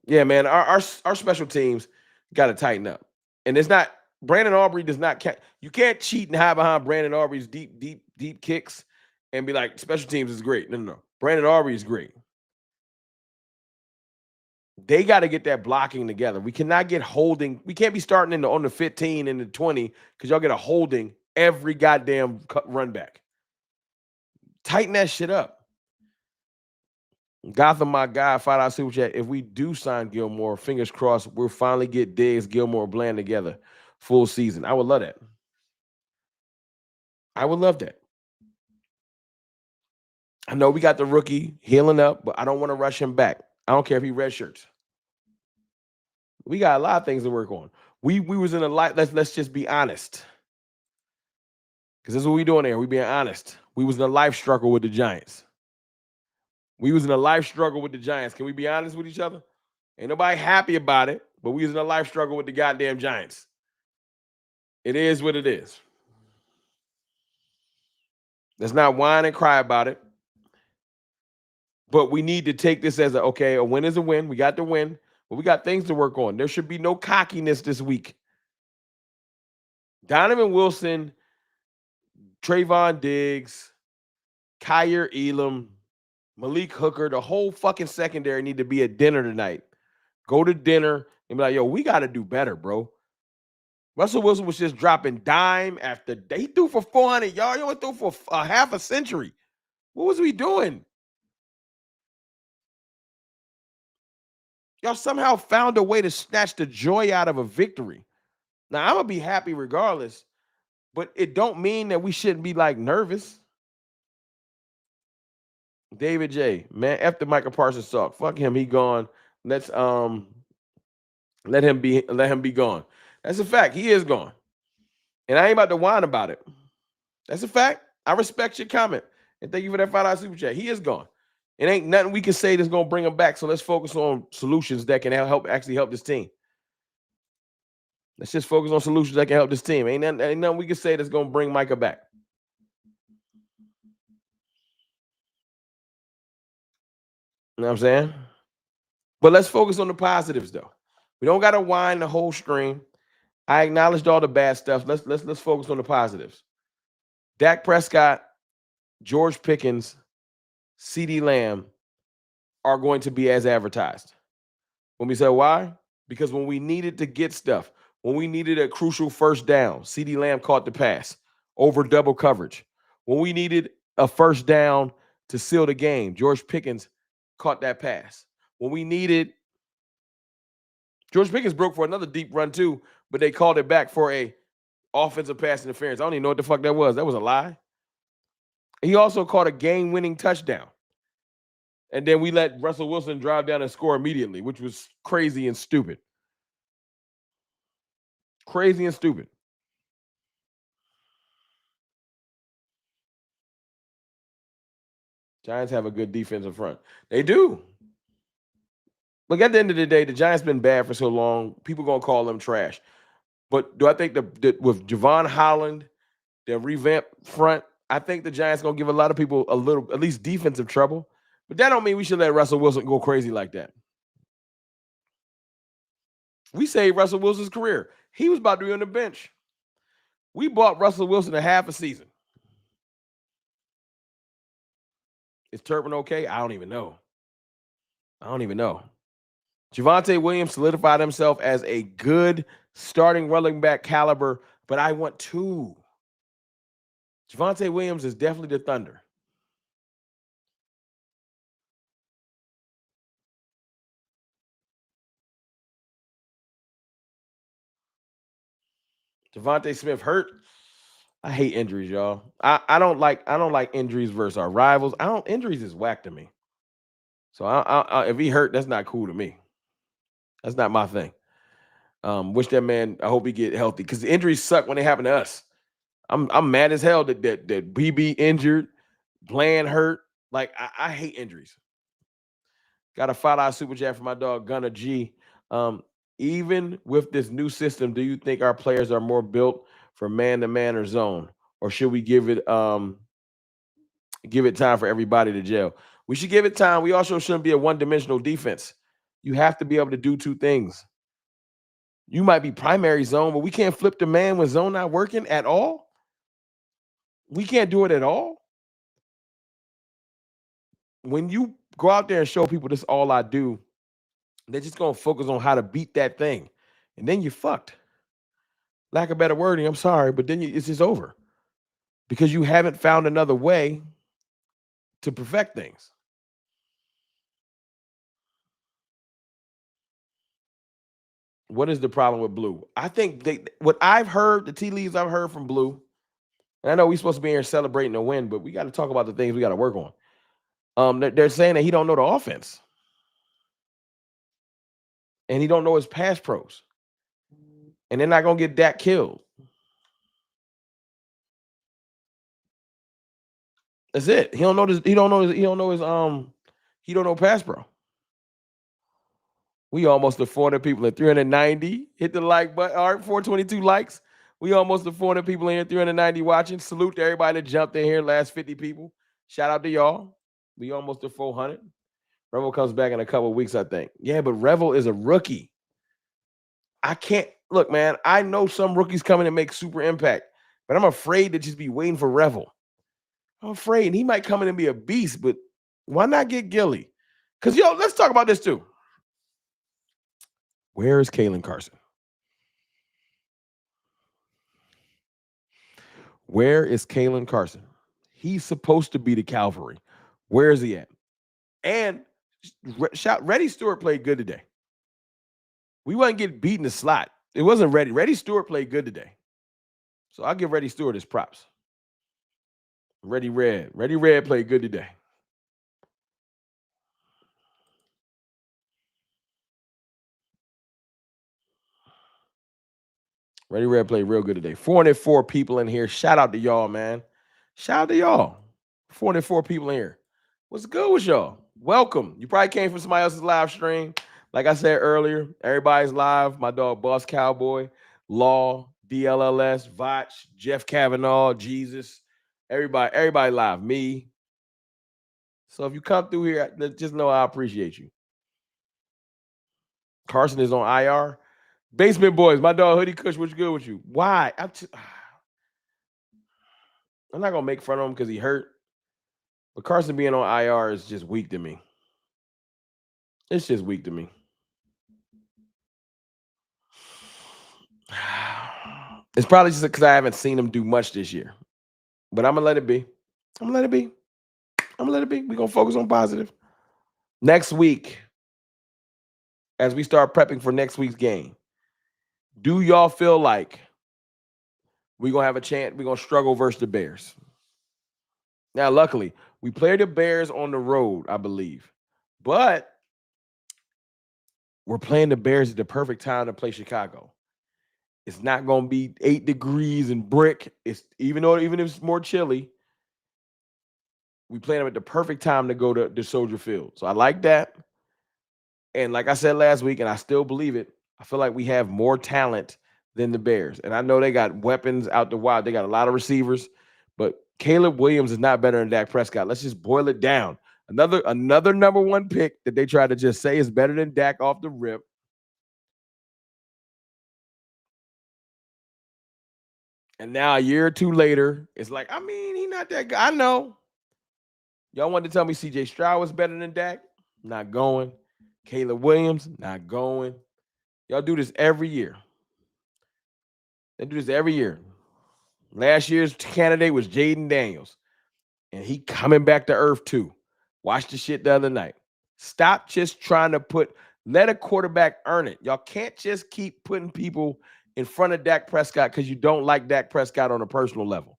yeah, man, our special teams got to tighten up. And it's not Brandon Aubrey does not you can't cheat and hide behind Brandon Aubrey's deep kicks and be like special teams is great. No. Brandon Aubrey is great. They got to get that blocking together. We cannot get holding. We can't be starting on the 15 and the 20 because y'all get a holding every goddamn run back. Tighten that shit up. Gotham, my guy, $5 super chat. If we do sign Gilmore, fingers crossed, we'll finally get Diggs, Gilmore, Bland together full season. I would love that. I would love that. I know we got the rookie healing up, but I don't want to rush him back. I don't care if he red shirts. We got a lot of things to work on. We was in a light. Let's just be honest. Because this is what we doing there. We being honest. We was in a life struggle with the Giants. We was in a life struggle with the Giants. Can we be honest with each other? Ain't nobody happy about it, but we was in a life struggle with the goddamn Giants. It is what it is. Let's not whine and cry about it. But we need to take this as a win is a win. We got the win, but we got things to work on. There should be no cockiness this week. Donovan Wilson, Trayvon Diggs, Kyer Elam, Malik Hooker, the whole fucking secondary need to be at dinner tonight. Go to dinner and be like, yo, we got to do better, bro. Russell Wilson was just dropping dime after he threw for 400 yards. He only threw for a half a century. What was we doing? Y'all somehow found a way to snatch the joy out of a victory. Now, I'm going to be happy regardless, but it don't mean that we shouldn't be like nervous. David J, man, after Michael Parsons talk, fuck him, he gone. Let's let him be gone. That's a fact. He is gone. And I ain't about to whine about it. That's a fact. I respect your comment. And thank you for that $5 super chat. He is gone. It ain't nothing we can say that's gonna bring him back. So let's focus on solutions that can help this team. Let's just focus on solutions that can help this team. Ain't nothing we can say that's gonna bring Micah back. You know what I'm saying? But let's focus on the positives, though. We don't gotta whine the whole stream. I acknowledged all the bad stuff. Let's focus on the positives. Dak Prescott, George Pickens, CeeDee Lamb are going to be as advertised. When we say why? Because when we needed to get stuff, when we needed a crucial first down, CeeDee Lamb caught the pass over double coverage. When we needed a first down to seal the game, George Pickens caught that pass. When we needed, George Pickens broke for another deep run too, but they called it back for a offensive pass interference. I don't even know what the fuck that was. That was a lie. He also caught a game-winning touchdown. And then we let Russell Wilson drive down and score immediately, which was crazy and stupid. Crazy and stupid. Giants have a good defensive front. They do. Look, at the end of the day, the Giants been bad for so long. People going to call them trash. But do I think that with Javon Holland, their revamped front, I think the Giants going to give a lot of people a little, at least defensive trouble. But that don't mean we should let Russell Wilson go crazy like that. We saved Russell Wilson's career. He was about to be on the bench. We bought Russell Wilson a half a season. Is Turpin okay? I don't even know. Javonte Williams solidified himself as a good starting running back caliber, but I want two. Javonte Williams is definitely the Thunder. Devontae Smith hurt. I hate injuries, y'all. I don't like injuries versus our rivals. Injuries is whack to me. So if he hurt, that's not cool to me. That's not my thing. Wish that man. I hope he get healthy because the injuries suck when they happen to us. I'm mad as hell that BB injured, Bland hurt. Like I hate injuries. Got a $5 super chat for my dog Gunna G. Even with this new system, do you think our players are more built for man-to-man or zone, or should we give it time for everybody to gel? We should give it time. We also shouldn't be a one-dimensional defense. You have to be able to do two things. You might be primary zone, but we can't flip the man when zone not working at all. We can't do it at all. When you go out there and show people this is all I do, they're just going to focus on how to beat that thing. And then you're fucked. Lack of better wording, I'm sorry, but then it's just over. Because you haven't found another way to perfect things. What is the problem with Blue? I think what I've heard, the tea leaves I've heard from Blue, and I know we're supposed to be here celebrating a win, but we got to talk about the things we got to work on. They're saying that he don't know the offense. And he don't know his pass pros. And they're not going to get Dak killed. That's it. He don't know pass pro. We almost at 400 people at 390. Hit the like button. All right, 422 likes. We almost at 400 people in here, 390 watching. Salute to everybody that jumped in here, last 50 people. Shout out to y'all. We almost at 400. Revel comes back in a couple of weeks, I think. Yeah, but Revel is a rookie. I can't look, man. I know some rookies coming and make super impact, but I'm afraid to just be waiting for Revel. I'm afraid he might come in and be a beast, but Why not get Gilly? Because, let's talk about this too. Where is Kalen Carson? Where is Kalen Carson? He's supposed to be the cavalry. Where is he at? And Reddy Stewart played good today. We wasn't getting beat in the slot. It wasn't Reddy. Reddy Stewart played good today. So I'll give Reddy Stewart his props. Reddy Red played good today. Reddy Red played real good today. 404 people in here. Shout out to y'all, man. Shout out to y'all. 404 people in here. What's good with y'all? Welcome. You probably came from somebody else's live stream. Like I said earlier, everybody's live. My dog, Boss Cowboy, Law, DLLS, Vach, Jeff Kavanaugh, Jesus. Everybody live. Me. So if you come through here, just know I appreciate you. Carson is on IR. Basement Boys, my dog Hoodie Kush, what's good with you? Why? I'm not going to make fun of him because he hurt. But Carson being on IR is just weak to me. It's just weak to me. It's probably just because I haven't seen him do much this year. But I'm going to let it be. We're going to focus on positive. Next week, as we start prepping for next week's game, do y'all feel like we're going to have a chance? We're going to struggle versus the Bears. Now, luckily, we play the Bears on the road, I believe. But we're playing the Bears at the perfect time to play Chicago. It's not going to be 8 degrees and brick. Even if it's more chilly, we play them at the perfect time to go to Soldier Field. So I like that. And like I said last week, and I still believe it, I feel like we have more talent than the Bears. And I know they got weapons out the wild. They got a lot of receivers, but Caleb Williams is not better than Dak Prescott. Let's just boil it down. Another number one pick that they try to just say is better than Dak off the rip. And now a year or two later, it's like, he's not that guy. I know. Y'all wanted to tell me C.J. Stroud was better than Dak? Not going. Caleb Williams? Not going. Y'all do this every year. They do this every year. Last year's candidate was Jaden Daniels. And he coming back to earth too. Watch the shit the other night. Stop just trying to let a quarterback earn it. Y'all can't just keep putting people in front of Dak Prescott because you don't like Dak Prescott on a personal level.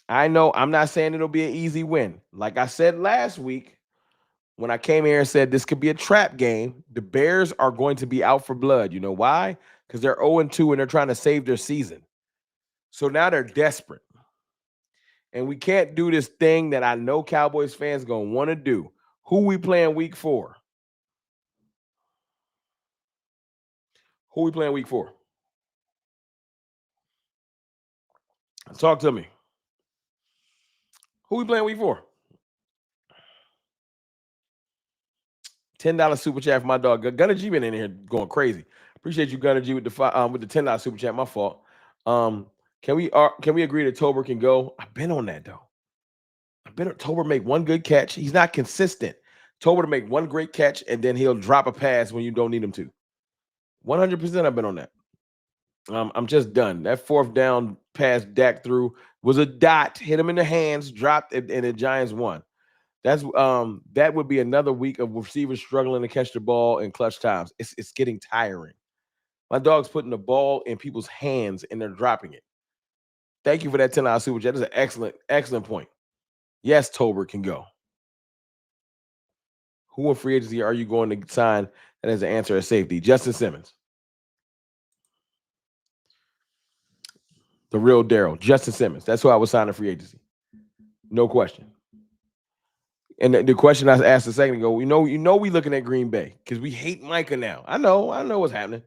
I know I'm not saying it'll be an easy win. Like I said last week, when I came here and said this could be a trap game, the Bears are going to be out for blood. You know why? Because they're 0-2 and they're trying to save their season. So now they're desperate. And we can't do this thing that I know Cowboys fans going to want to do. Who we playing week 4? Who we playing week 4? Talk to me. Who we playing week 4? $10 super chat for my dog. Gunner G been in here going crazy. Appreciate you, Gunner G, with the $10 super chat. My fault. Can we agree that Tober can go? I've been on that though. Tober make one good catch. He's not consistent. Tober to make one great catch and then he'll drop a pass when you don't need him to. 100% I've been on that. I'm just done. That fourth down pass Dak threw was a dot, hit him in the hands, dropped, and the Giants won. That would be another week of receivers struggling to catch the ball in clutch times. It's getting tiring. My dog's putting the ball in people's hands and they're dropping it. Thank you for that $10 super chat. That's an excellent point. Yes, Tober can go. Who in free agency are you going to sign that has an answer at safety? Justin Simmons. The real Daryl. Justin Simmons. That's who I was signing free agency. No question. And the question I asked a second ago, you know we looking at Green Bay because we hate Micah now. I know what's happening.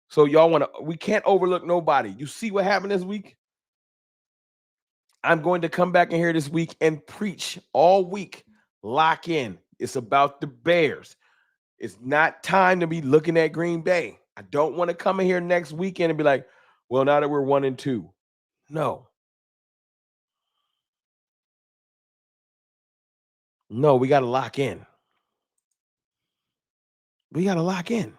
So y'all we can't overlook nobody. You see what happened this week? I'm going to come back in here this week and preach all week. Lock in. It's about the Bears. It's not time to be looking at Green Bay. I don't want to come in here next weekend and be like, Well, now that we're 1-2. No. No, we got to lock in. We got to lock in.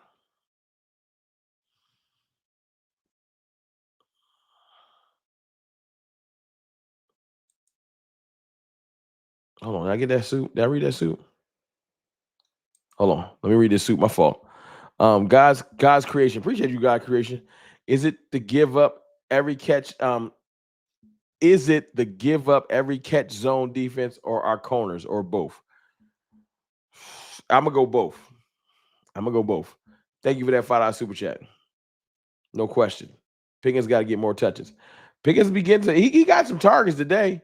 Hold on. Did I get that suit? Did I read that suit? Hold on. Let me read this suit. My fault. God's creation. Appreciate you, God creation. Is it to give up every catch? Is it the give up every catch zone defense or our corners or both? I'm gonna go both. Thank you for that $5 super chat. No question. Pickens got to get more touches. Pickens begins to he got some targets today.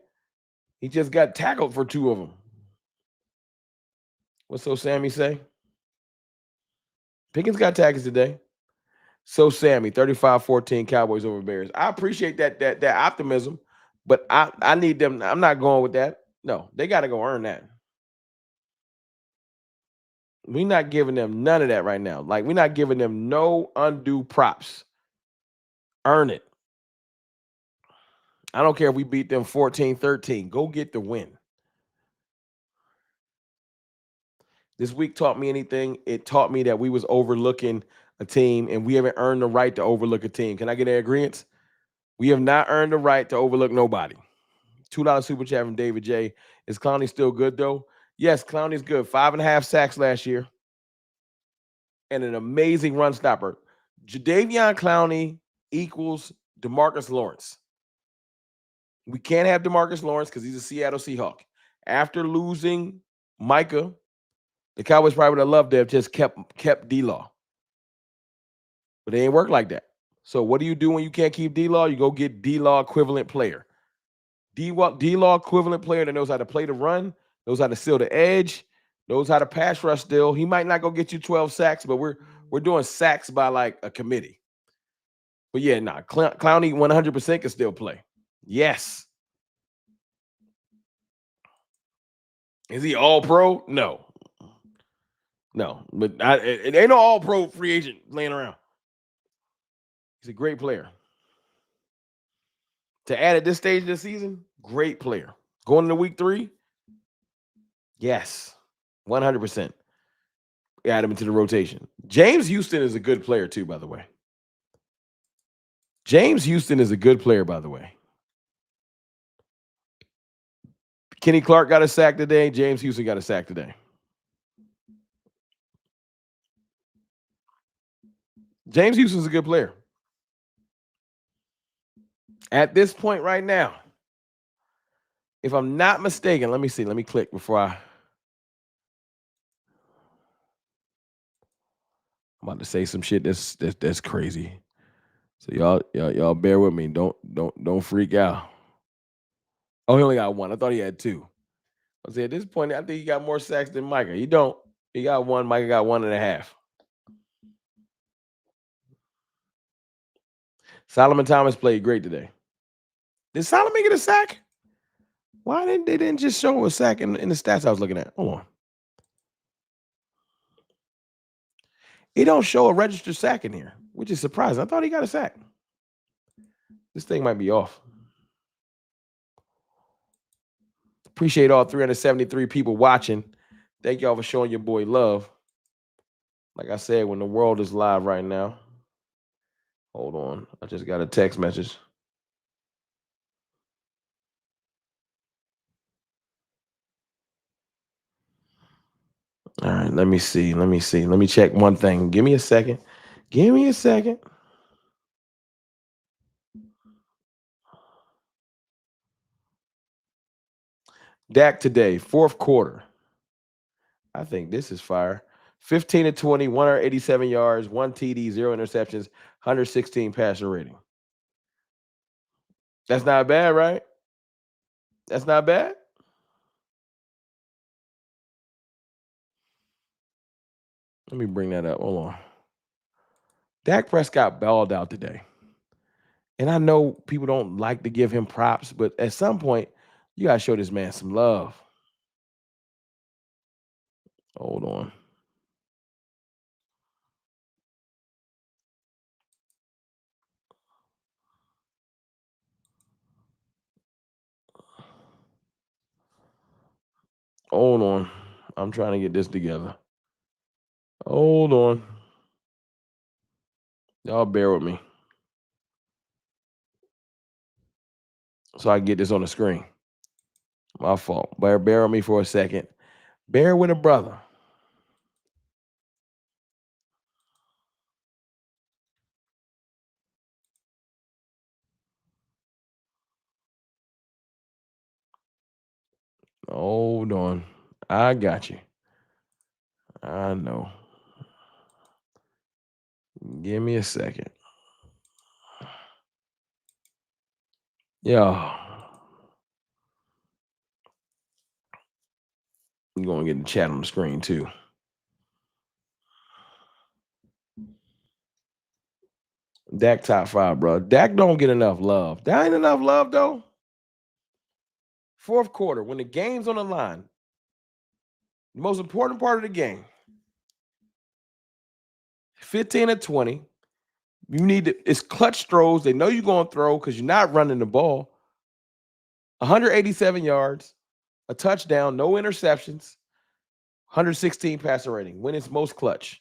He just got tackled for 2 of them. What's so Sammy say? Pickens got tackles today. So Sammy, 35-14 Cowboys over Bears. I appreciate that optimism, but I need them. I'm not going with that. No, they got to go earn that. We're not giving them none of that right now. Like, we're not giving them no undue props. Earn it. I don't care if we beat them 14-13. Go get the win. This week taught me anything. It taught me that we was overlooking a team, and we haven't earned the right to overlook a team. Can I get an agreement? We have not earned the right to overlook nobody. $2 super chat from David J. Is Clowney still good, though? Yes, Clowney's good. 5.5 sacks last year and an amazing run stopper. Jadeveon Clowney equals DeMarcus Lawrence. We can't have DeMarcus Lawrence because he's a Seattle Seahawk. After losing Micah, the Cowboys probably would have loved to have just kept D-Law. But they ain't work like that. So what do you do when you can't keep D-Law? You go get D-Law equivalent player. D-Law equivalent player that knows how to play the run, knows how to seal the edge, knows how to pass rush still. He might not go get you 12 sacks, but we're doing sacks by like a committee. But yeah, Clowney 100% can still play. Yes. Is he all pro? No. But it ain't no all pro free agent laying around. He's a great player. To add at this stage of the season, great player. Going into week 3, yes, 100%. Add him into the rotation. James Houston is a good player too, by the way. Kenny Clark got a sack today. James Houston got a sack today. James Houston's a good player. At this point right now, if I'm not mistaken, let me see. Let me click before I'm about to say some shit that's crazy. So y'all bear with me. Don't freak out. Oh, he only got 1. I thought he had 2. I said at this point, I think he got more sacks than Micah. He don't. He got 1. Micah got 1.5. Solomon Thomas played great today. Did Solomon get a sack? Why didn't they just show a sack in the stats I was looking at? Hold on. It don't show a registered sack in here, which is surprising. I thought he got a sack. This thing might be off. Appreciate all 373 people watching. Thank y'all for showing your boy love. Like I said, when the world is live right now. Hold on. I just got a text message. All right, let me see. Let me check one thing. Give me a second. Dak today, 4th quarter. I think this is fire. 15-20, 187 yards, 1 TD, 0 interceptions, 116 passer rating. That's not bad, right? That's not bad. Let me bring that up. Hold on. Dak Prescott balled out today. And I know people don't like to give him props, but at some point, you got to show this man some love. Hold on. Hold on. I'm trying to get this together. Hold on. Y'all bear with me so I can get this on the screen. My fault. Bear with me for a second. Bear with a brother. Hold on. I got you. I know. Give me a second. Yeah. I'm going to get the chat on the screen too. Dak top 5, bro. Dak don't get enough love. That ain't enough love, though. Fourth quarter, when the game's on the line, the most important part of the game, 15 or 20. You need to, it's clutch throws. They know you're going to throw because you're not running the ball. 187 yards, a touchdown, no interceptions, 116 passer rating when it's most clutch.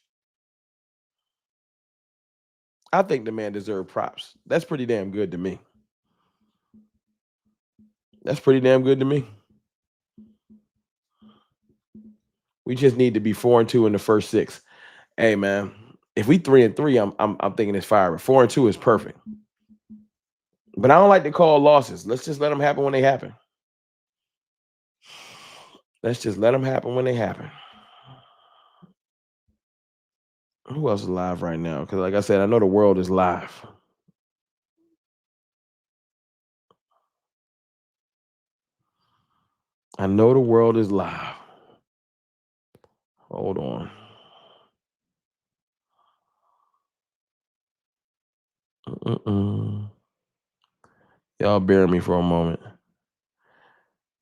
I think the man deserves props. That's pretty damn good to me. That's pretty damn good to me. We just need to be 4-2 in the first 6. Hey man, if we 3-3, I'm thinking it's fire. 4-2 is perfect. But I don't like to call losses. Let's just let them happen when they happen. Let's just let them happen when they happen. Who else is live right now? Because like I said, I know the world is live. I know the world is live. Hold on. Y'all bear me for a moment.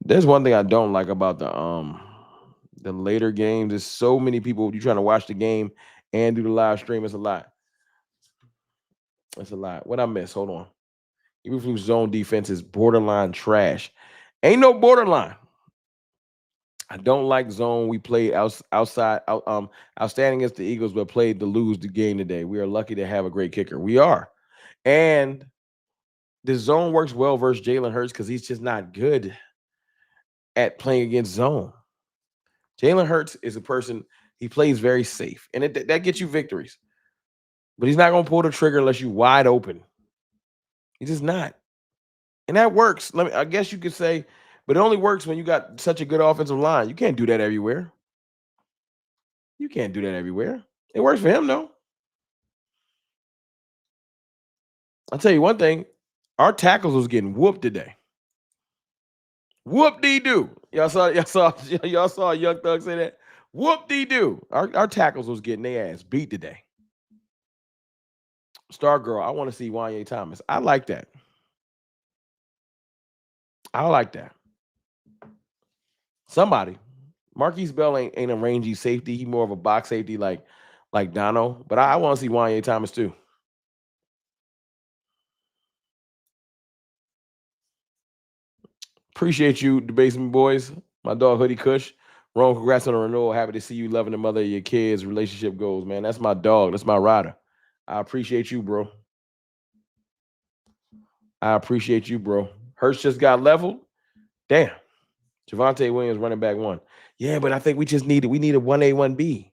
There's one thing I don't like about the later games. There's so many people. You trying to watch the game and do the live stream. It's a lot. It's a lot. What I miss? Hold on. Even from zone defense is borderline trash. Ain't no borderline. I don't like zone. We played outstanding against the Eagles, but played to lose the game today. We are lucky to have a great kicker. We are. And the zone works well versus Jalen Hurts because he's just not good at playing against zone. Jalen Hurts is a person, he plays very safe, and that gets you victories. But he's not going to pull the trigger unless you're wide open. He's just not. And that works. I guess you could say, but it only works when you got such a good offensive line. You can't do that everywhere. You can't do that everywhere. It works for him, though. I'll tell you one thing. Our tackles was getting whooped today. Whoop-dee-doo. Y'all saw Young Thug say that? Whoop-dee-doo. Our tackles was getting their ass beat today. Star Girl, I want to see Wanye Thomas. I like that. I like that. Somebody. Marquise Bell ain't a rangy safety. He more of a box safety like Dono. But I want to see Wanye Thomas too. Appreciate you, the Basement Boys. My dog Hoodie Kush. Ron, congrats on the renewal. Happy to see you loving the mother of your kids' relationship goals, man. That's my dog. That's my rider. I appreciate you, bro. I appreciate you, bro. Hurts just got leveled. Damn. Javonte Williams running back 1. Yeah, but I think we need a 1A, 1B.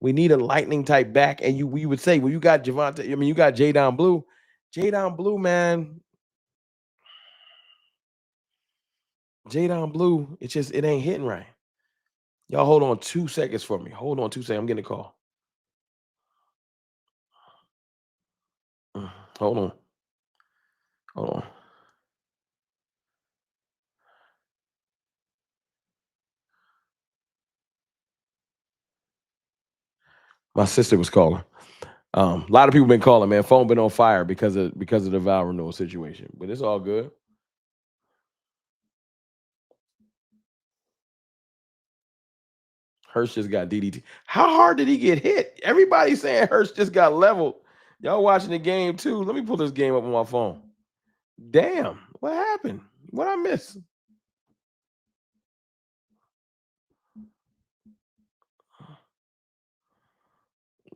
We need a lightning type back. And we would say, well, you got Javonte. I mean, you got Jadon Blue. Jadon Blue, man. Jadon Blue, it ain't hitting right. Y'all hold on 2 seconds for me. Hold on 2 seconds. I'm getting a call. Hold on. Hold on. My sister was calling. A lot of people been calling, man. Phone been on fire because of the vow renewal situation. But it's all good. Hurst just got DDT. How hard did he get hit? Everybody's saying Hurst just got leveled. Y'all watching the game too. Let me pull this game up on my phone. Damn, what happened? What I miss?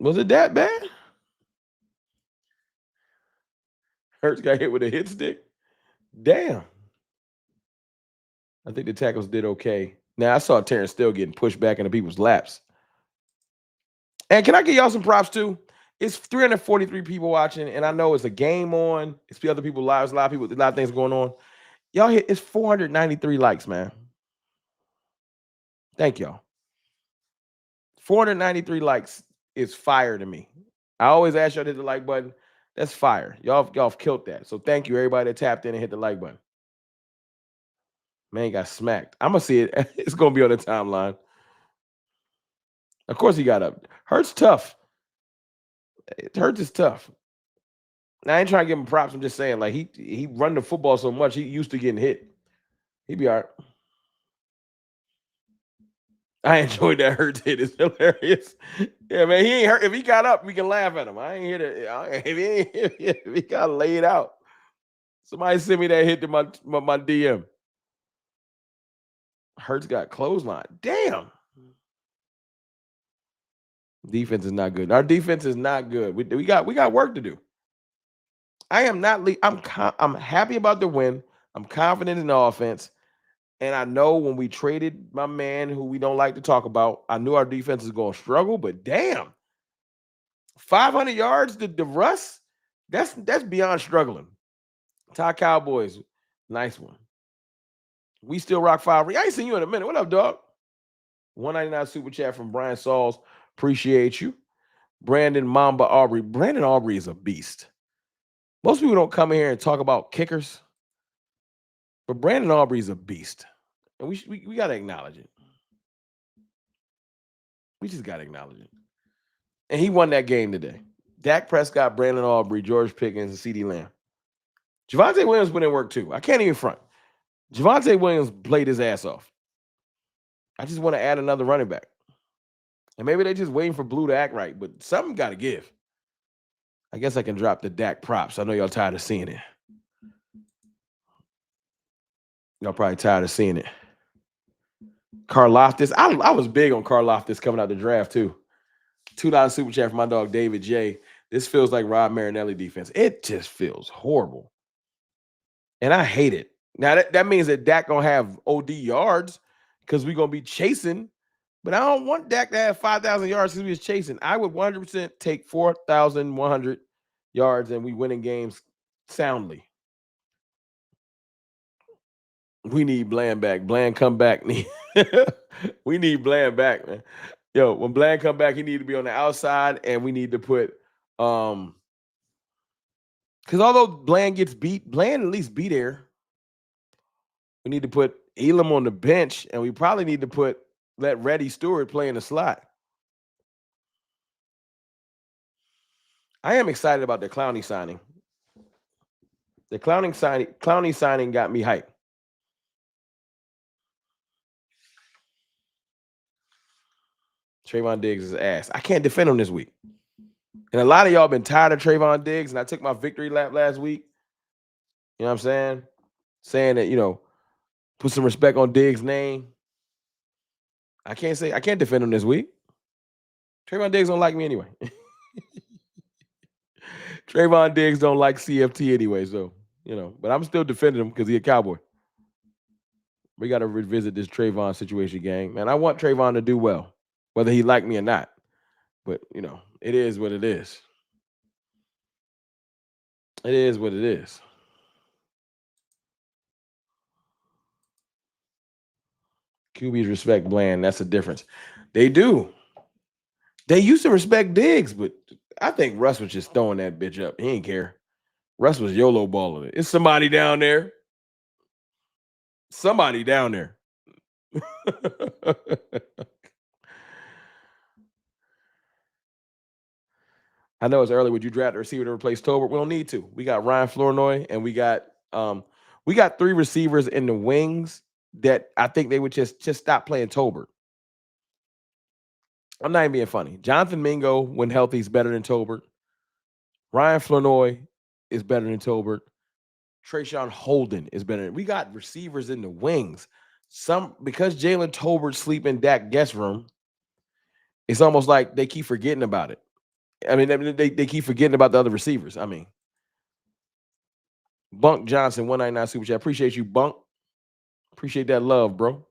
Was it that bad? Hurts got hit with a hit stick. Damn. I think the tackles did okay. Now I saw Terrence still getting pushed back into people's laps. And can I give y'all some props too? It's 343 people watching, and I know it's a game on. It's the other people's lives, a lot of people, a lot of things going on. Y'all hit it's 493 likes, man. Thank y'all. 493 likes is fire to me. I always ask y'all to hit the like button. That's fire. Y'all have killed that. So thank you, everybody that tapped in and hit the like button. Man got smacked. I'm gonna see it. It's gonna be on the timeline. Of course he got up. Hurts tough. Hurts is tough. Now, I ain't trying to give him props. I'm just saying, like he run the football so much, he used to getting hit. He be all right. I enjoyed that Hurts hit. It's hilarious. Yeah, man, he ain't hurt. If he got up, we can laugh at him. I ain't here to. If he got laid out, somebody send me that hit to my DM. Hurts got clothesline. Damn. Defense is not good. Our defense is not good. We got work to do. I am not. I'm happy about the win. I'm confident in the offense. And I know when we traded my man, who we don't like to talk about, I knew our defense is going to struggle. But damn, 500 yards to Russ. That's beyond struggling. Ty Cowboys, nice one. We still rock 5. I ain't seen you in a minute. What up, dog? 199 super chat from Brian Sauls. Appreciate you. Brandon Mamba Aubrey. Brandon Aubrey is a beast. Most people don't come in here and talk about kickers, but Brandon Aubrey is a beast. And we got to acknowledge it. We just got to acknowledge it. And he won that game today. Dak Prescott, Brandon Aubrey, George Pickens, and CeeDee Lamb. Javonte Williams put in work too. I can't even front. Javonte Williams played his ass off. I just want to add another running back. And maybe they're just waiting for Blue to act right, but something got to give. I guess I can drop the Dak props. I know y'all tired of seeing it. Y'all probably tired of seeing it. Karlaftis. I was big on Karlaftis coming out the draft too. $2 super chat for my dog David J. This feels like Rob Marinelli defense. It just feels horrible. And I hate it. Now that means that Dak gonna have OD yards because we're gonna be chasing. But I don't want Dak to have 5,000 yards because we was chasing. I would 100% take 4,100 yards and we winning games soundly. We need Bland back. Bland come back. We need Bland back, man. Yo, when Bland come back, he need to be on the outside, and we need to put because although Bland gets beat, Bland at least be there. We need to put Elam on the bench, and we probably need to let Reddy Stewart play in the slot. I am excited about the Clowney signing. The Clowney signing got me hyped. Trayvon Diggs is ass. I can't defend him this week. And a lot of y'all been tired of Trayvon Diggs, and I took my victory lap last week. You know what I'm saying? Saying that, put some respect on Diggs' name. I can't defend him this week. Trayvon Diggs don't like me anyway. Trayvon Diggs don't like CFT anyway, so, but I'm still defending him because he's a Cowboy. We got to revisit this Trayvon situation, gang. Man, I want Trayvon to do well, whether he like me or not. But, it is what it is. It is what it is. QBs respect Bland. That's the difference. They do. They used to respect Diggs, but I think Russ was just throwing that bitch up. He didn't care. Russ was YOLO balling it. It's somebody down there. Somebody down there. I know it's early. Would you draft a receiver to replace Tolbert? We don't need to. We got Ryan Flournoy, and we got 3 receivers in the wings that I think they would just stop playing Tolbert. I'm not even being funny. Jonathan Mingo, when healthy, is better than Tolbert. Ryan Flournoy is better than Tolbert. Trayshawn Holden is better. We got receivers in the wings. Because Jalen Tolbert sleep in Dak guest room, it's almost like they keep forgetting about it. I mean, they keep forgetting about the other receivers. I mean, Bunk Johnson, 199 Super Chat. Appreciate you, Bunk. Appreciate that love, bro.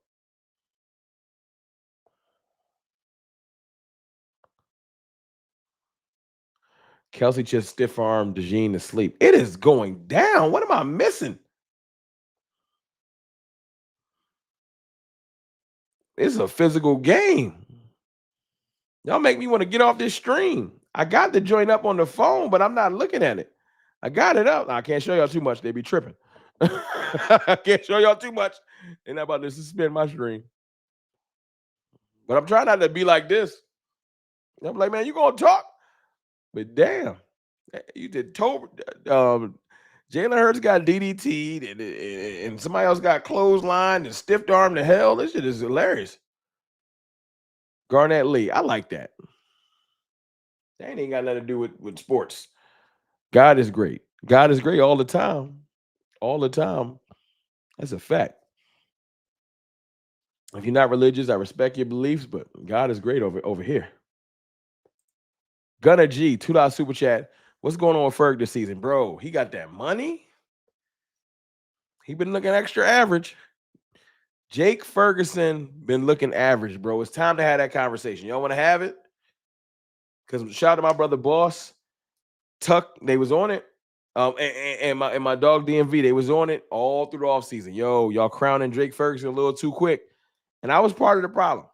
Kelsey just stiff armed DeJean to sleep. It is going down. What am I missing? It's a physical game. Y'all make me want to get off this stream. I got the joint up on the phone, but I'm not looking at it. I got it up. I can't show y'all too much. They be tripping. I can't show y'all too much. They're not about to suspend my stream. But I'm trying not to be like this. I'm like, man, you gonna talk? But damn, you did Jalen Hurts got DDT'd and somebody else got clotheslined and stiff arm to hell. This shit is hilarious. Garnett Lee, I like that. That ain't got nothing to do with sports. God is great. God is great all the time. All the time. That's a fact. If you're not religious, I respect your beliefs, but God is great over here. Gunna G, $2 super chat. What's going on with Ferg this season? Bro, he got that money. He been looking extra average. Jake Ferguson been looking average, bro. It's time to have that conversation. Y'all want to have it? Because shout out to my brother Boss. Tuck, they was on it. And my dog DMV, they was on it all through the offseason. Yo, y'all crowning Jake Ferguson a little too quick. And I was part of the problem.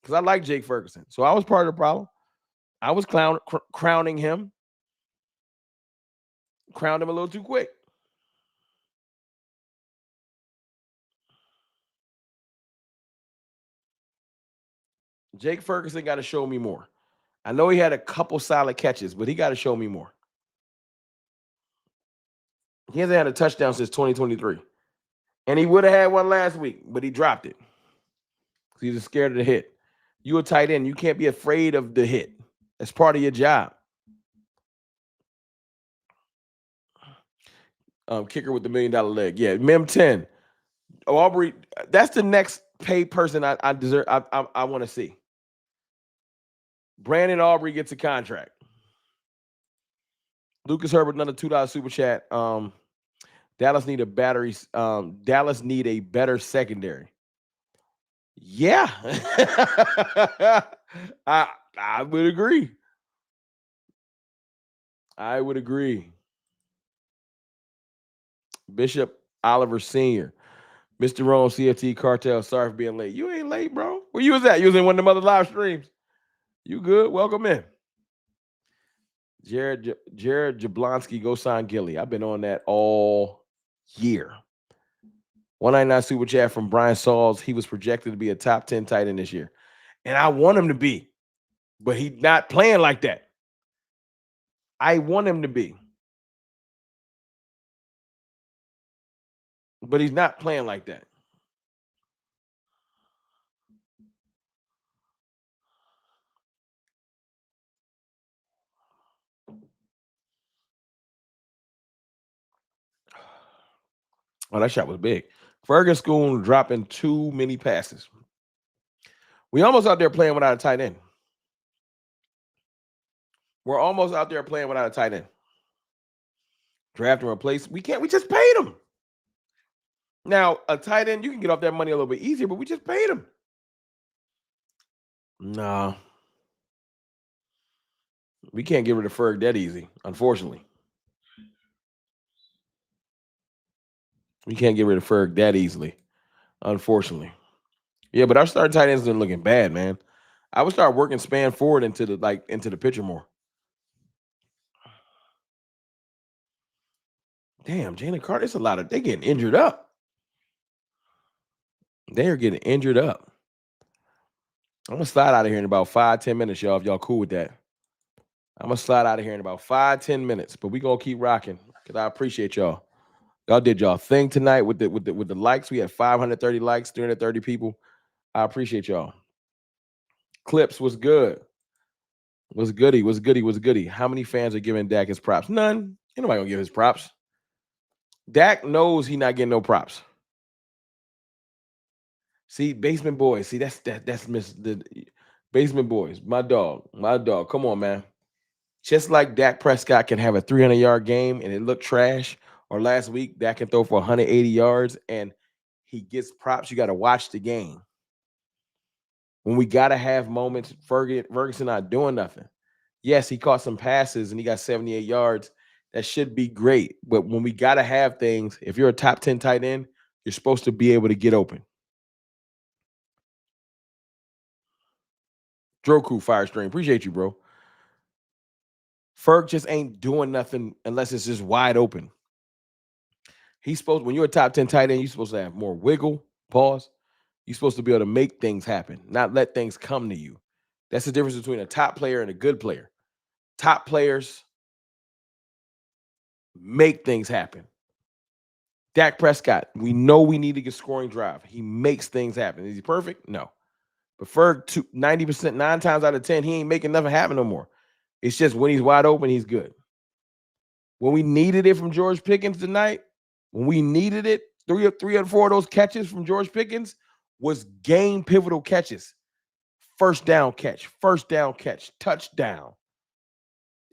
Because I like Jake Ferguson. So I was part of the problem. I was crowning him. Crowned him a little too quick. Jake Ferguson got to show me more. I know he had a couple solid catches, but he got to show me more. He hasn't had a touchdown since 2023. And he would have had one last week, but he dropped it. He's just scared of the hit. You a tight end. You can't be afraid of the hit. That's part of your job. Kicker with the $1 million leg. Yeah, Mem 10. Aubrey, that's the next paid person I deserve. I want to see. Brandon Aubrey gets a contract. Lucas Herbert, another $2 super chat. Dallas need a battery. Dallas need a better secondary. Yeah, I would agree. I would agree. Bishop Oliver Sr., Mr. Rome, CFT Cartel. Sorry for being late. You ain't late, bro. Where you was at? You was in one of them other live streams. You good? Welcome in. Jared Jablonski, go sign Gilly. I've been on that all year. 199 super chat from Brian Sauls. He was projected to be a top 10 tight end this year. And I want him to be, but he's not playing like that. I want him to be, but he's not playing like that. Oh, that shot was big. Ferguson dropping too many passes. We almost out there playing without a tight end. We're almost out there playing without a tight end. Draft and replace. We can't. We just paid him. Now, a tight end, you can get off that money a little bit easier, but we just paid him. Nah. We can't get rid of Ferg that easy, unfortunately. We can't get rid of Ferg that easily, unfortunately. Yeah, but our starting tight ends been looking bad, man. I would start working span forward into the picture more. Damn, Jalen Carter, it's a lot of they getting injured up. They are getting injured up. I'm gonna slide out of here in about 5-10 minutes, y'all. If y'all cool with that, I'm gonna slide out of here in about 5-10 minutes. But we gonna keep rocking because I appreciate y'all. Y'all did y'all thing tonight with the likes. We had 530 likes, 330 people. I appreciate y'all. Clips was good. Was goody. How many fans are giving Dak his props? None. Ain't nobody gonna give his props. Dak knows he not getting no props. See, Basement Boys. See, that's Miss the Basement Boys. My dog. Come on, man. Just like Dak Prescott can have a 300-yard game and it looked trash, or last week Dak can throw for 180 yards and he gets props. You got to watch the game. When we got to have moments, Ferguson not doing nothing. Yes, he caught some passes and he got 78 yards. That should be great. But when we got to have things, if you're a top 10 tight end, you're supposed to be able to get open. Droku Firestream, appreciate you, bro. Ferg just ain't doing nothing unless it's just wide open. He's supposed, when you're a top 10 tight end, you're supposed to have more wiggle, pause. You're supposed to be able to make things happen, not let things come to you. That's the difference between a top player and a good player. Top players make things happen. Dak Prescott, we know we need to get scoring drive. He makes things happen. Is he perfect? No. But Ferg, 90%, 9 times out of 10, he ain't making nothing happen no more. It's just when he's wide open, he's good. When we needed it from George Pickens tonight, when we needed it, three or four of those catches from George Pickens was game pivotal catches. First down catch, touchdown.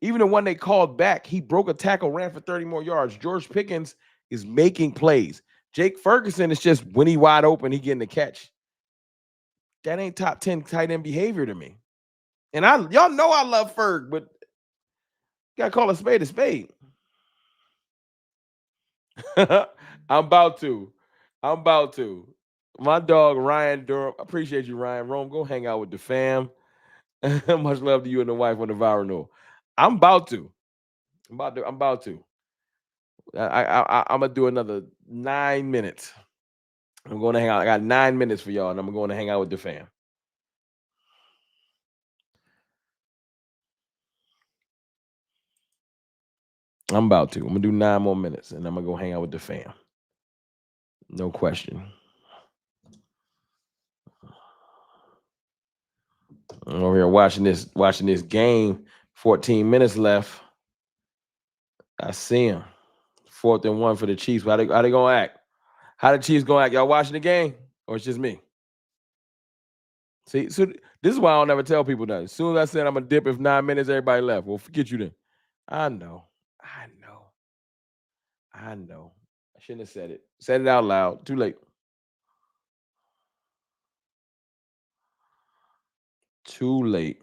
Even the one they called back, he broke a tackle, ran for 30 more yards. George Pickens is making plays. Jake Ferguson is just when he wide open, he getting the catch. That ain't top 10 tight end behavior to me. And y'all know I love Ferg, but you gotta call a spade a spade. I'm about to. My dog Ryan Durham. Appreciate you, Ryan. Rome, go hang out with the fam. Much love to you and the wife on the viral note. I'm about to. I'm gonna do another 9 minutes. I'm going to hang out. I got 9 minutes for y'all, and I'm going to hang out with the fam. I'm about to. I'm gonna do 9 more minutes, and I'm gonna go hang out with the fam. No question. I'm over here watching this game. 14 minutes left. I see him. 4th and 1 for the Chiefs. How they gonna act? How the Chiefs gonna act? Y'all watching the game, or it's just me? See, so this is why I don't ever tell people that. As soon as I said I'm gonna dip, if 9 minutes, everybody left. Well, forget you then. I know. I shouldn't have said it. Said it out loud. Too late. Too late.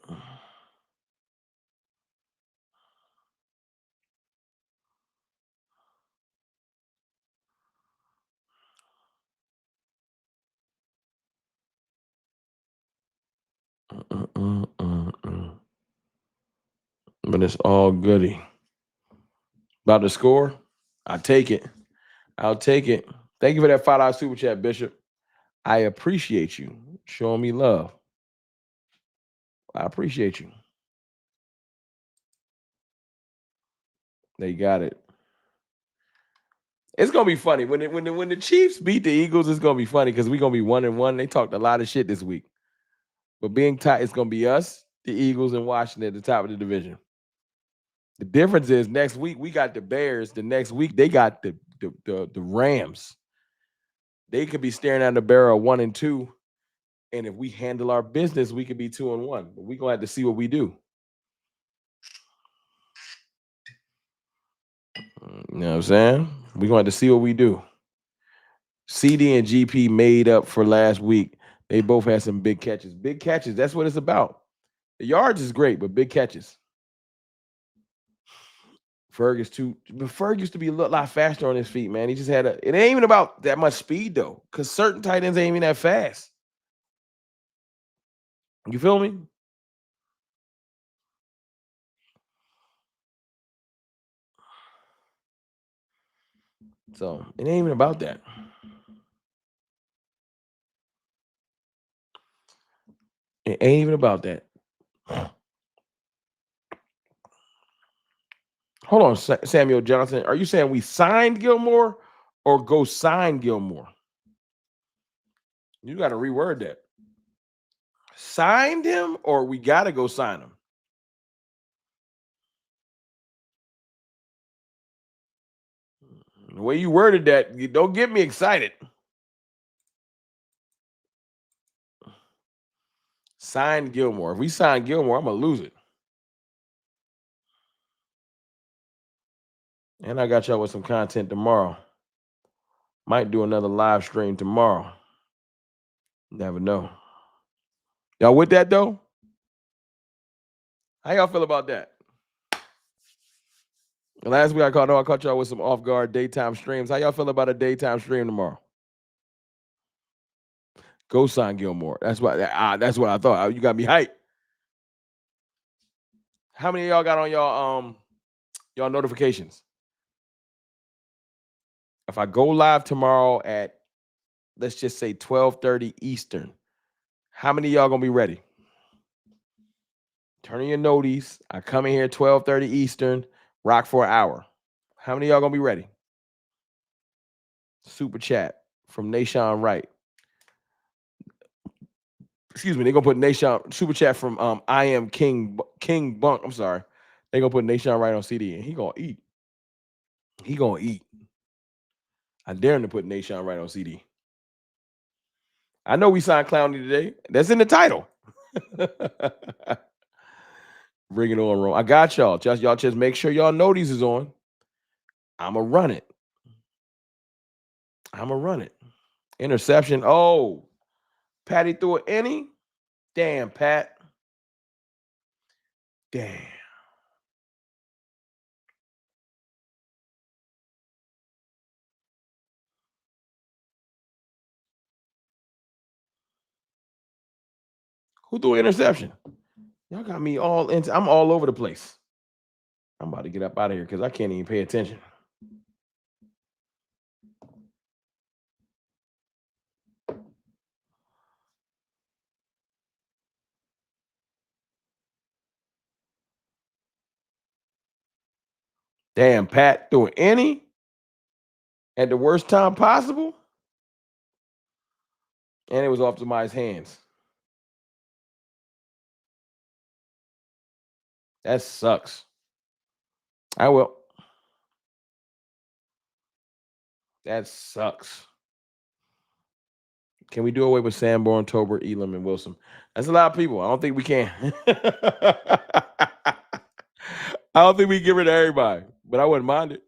But it's all goody. About to score? I'll take it. Thank you for that $5 super chat, Bishop. I appreciate you showing me love. I appreciate you. They got it. It's gonna be funny when the Chiefs beat the Eagles. It's gonna be funny because we're gonna be 1-1. They talked a lot of shit this week, but being tight, it's gonna be us, the Eagles, and Washington at the top of the division. The difference is next week we got the Bears. The next week they got the Rams. They could be staring at the barrel 1-2, and if we handle our business, we could be 2-1. But we're gonna have to see what we do. You know what I'm saying? We're going to have to see what we do. CD and GP made up for last week. They both had some big catches. Big catches, that's what it's about. The yards is great, but big catches. Ferg used to be a lot faster on his feet, man. He just had it ain't even about that much speed, though, because certain tight ends ain't even that fast. You feel me? So it ain't even about that. It ain't even about that. Hold on, Samuel Johnson. Are you saying we signed Gilmore or go sign Gilmore? You got to reword that. Signed him or we got to go sign him? The way you worded that, you don't get me excited. Sign Gilmore. If we sign Gilmore, I'm going to lose it. And I got y'all with some content tomorrow. Might do another live stream tomorrow. Never know. Y'all with that though? How y'all feel about that? Last week I caught y'all with some off guard daytime streams. How y'all feel about a daytime stream tomorrow? Go sign Gilmore. That's what I thought. You got me hyped. How many of y'all got on y'all notifications? If I go live tomorrow at, let's just say 12:30 Eastern, how many of y'all gonna be ready? Turn on your noties. I come in here 12:30 Eastern, rock for an hour. How many of y'all gonna be ready? Super chat from Nashawn Wright. Excuse me, they're gonna put Nashawn super chat from I am King Bunk. I'm sorry. They're gonna put Nashawn Wright on CD and he gonna eat. He gonna eat. I dare him to put Nashawn Wright on CD. I know we signed Clowney today. That's in the title. Bring it on, Rome. I got y'all. Y'all just make sure y'all know these is on. I'ma run it. Interception. Oh, Patty threw an inning. Damn, Pat. Damn. Who threw an interception? Y'all got me all into. I'm all over the place. I'm about to get up out of here because I can't even pay attention. Damn, Pat threw an inning at the worst time possible. And it was off Demai's hands. That sucks. I will. That sucks. Can we do away with Sanborn, Tober, Elam, and Wilson? That's a lot of people. I don't think we can. I don't think we can get rid of everybody, but I wouldn't mind it.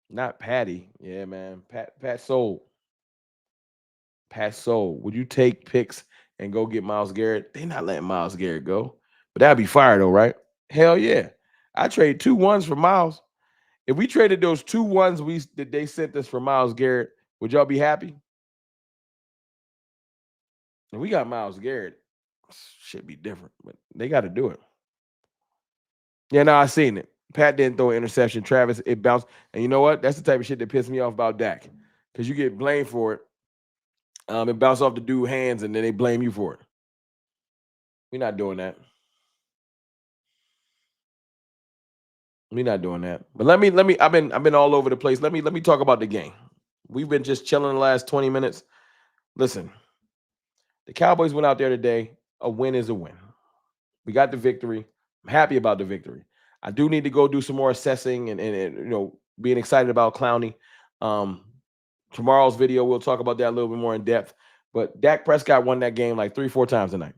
Not Patty. Yeah, man. Pat sold. Pat sold. Would you take picks and go get Myles Garrett? They not letting Myles Garrett go. But that'd be fire though, right? Hell yeah. I trade 2 1s for Myles. If we traded those 2 1s that they sent us for Myles Garrett, would y'all be happy? If we got Myles Garrett, should be different, but they got to do it. Yeah, no, I seen it. Pat didn't throw an interception. Travis, it bounced. And you know what? That's the type of shit that pissed me off about Dak. Because you get blamed for it. It bounced off the dude's hands, and then they blame you for it. We're not doing that. We're not doing that. But let me. I've been all over the place. Let me talk about the game. We've been just chilling the last 20 minutes. Listen, the Cowboys went out there today. A win is a win. We got the victory. I'm happy about the victory. I do need to go do some more assessing and being excited about Clowney. Tomorrow's video, we'll talk about that a little bit more in depth. But Dak Prescott won that game like 3-4 times tonight.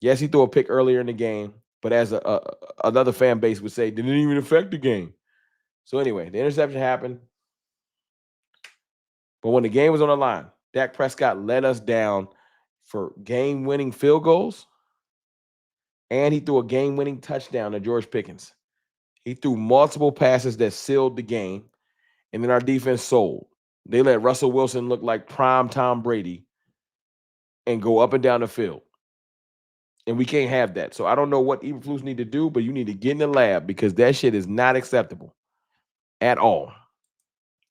Yes, he threw a pick earlier in the game, but as another fan base would say, didn't even affect the game. So anyway, the interception happened. But when the game was on the line, Dak Prescott let us down for game-winning field goals, and he threw a game-winning touchdown to George Pickens. He threw multiple passes that sealed the game, and then our defense sold. They let Russell Wilson look like prime Tom Brady and go up and down the field. And we can't have that. So I don't know what Eberflus need to do, but you need to get in the lab because that shit is not acceptable at all.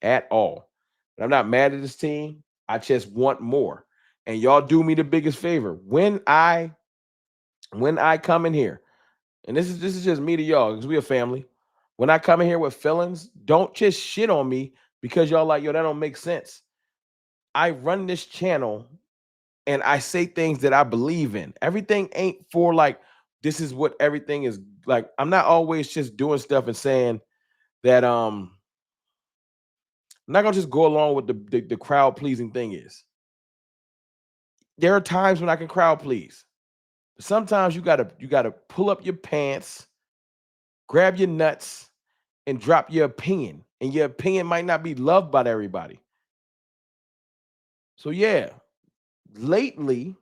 At all. But I'm not mad at this team. I just want more. And y'all do me the biggest favor. When I come in here, and this is just me to y'all because we a family. When I come in here with feelings, don't just shit on me because y'all like, yo, that don't make sense. I run this channel and I say things that I believe in. Everything ain't for like, this is what everything is like. I'm not always just doing stuff and saying that I'm not gonna just go along with the crowd pleasing thing is. There are times when I can crowd please. Sometimes you gotta pull up your pants, grab your nuts, and drop your opinion. And your opinion might not be loved by everybody. So yeah, lately,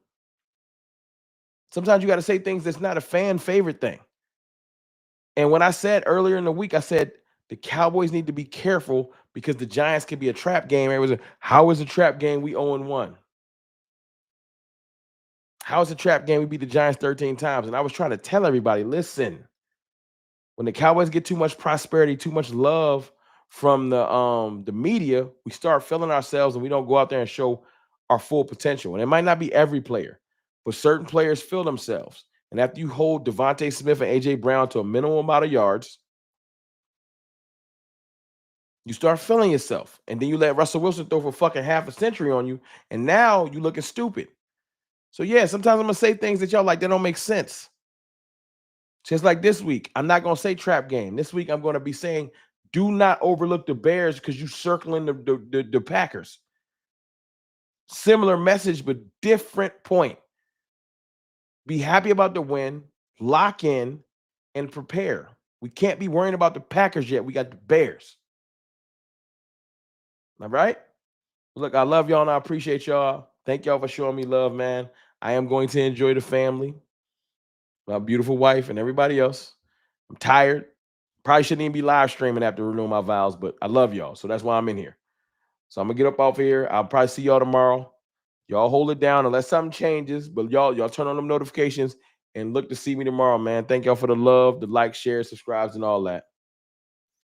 sometimes you got to say things that's not a fan favorite thing. And when I said earlier in the week, I said the Cowboys need to be careful because the Giants could be a trap game. It was how is a trap game? We 0-1. How is a trap game? We beat the Giants 13 times. And I was trying to tell everybody, listen, when the Cowboys get too much prosperity, too much love from the media, we start feeling ourselves and we don't go out there and show our full potential. And it might not be every player, but certain players feel themselves. And after you hold Devontae Smith and AJ Brown to a minimum amount of yards, you start feeling yourself. And then you let Russell Wilson throw for fucking half a century on you. And now you looking stupid. So yeah, sometimes I'm gonna say things that y'all like that don't make sense. Just like this week, I'm not gonna say trap game. This week, I'm gonna be saying, do not overlook the Bears because you circling the Packers. Similar message, but different point. Be happy about the win, lock in, and prepare. We can't be worrying about the Packers yet. We got the Bears. All right. Look, I love y'all and I appreciate y'all. Thank y'all for showing me love, man. I am going to enjoy the family, my beautiful wife, and everybody else. I'm tired. Probably shouldn't even be live streaming after renewing my vows, but I love y'all. So that's why I'm in here. So I'm gonna get up off here. I'll probably see y'all tomorrow. Y'all hold it down unless something changes, but y'all turn on them notifications and look to see me tomorrow, man. Thank y'all for the love, the like, share, subscribes, and all that.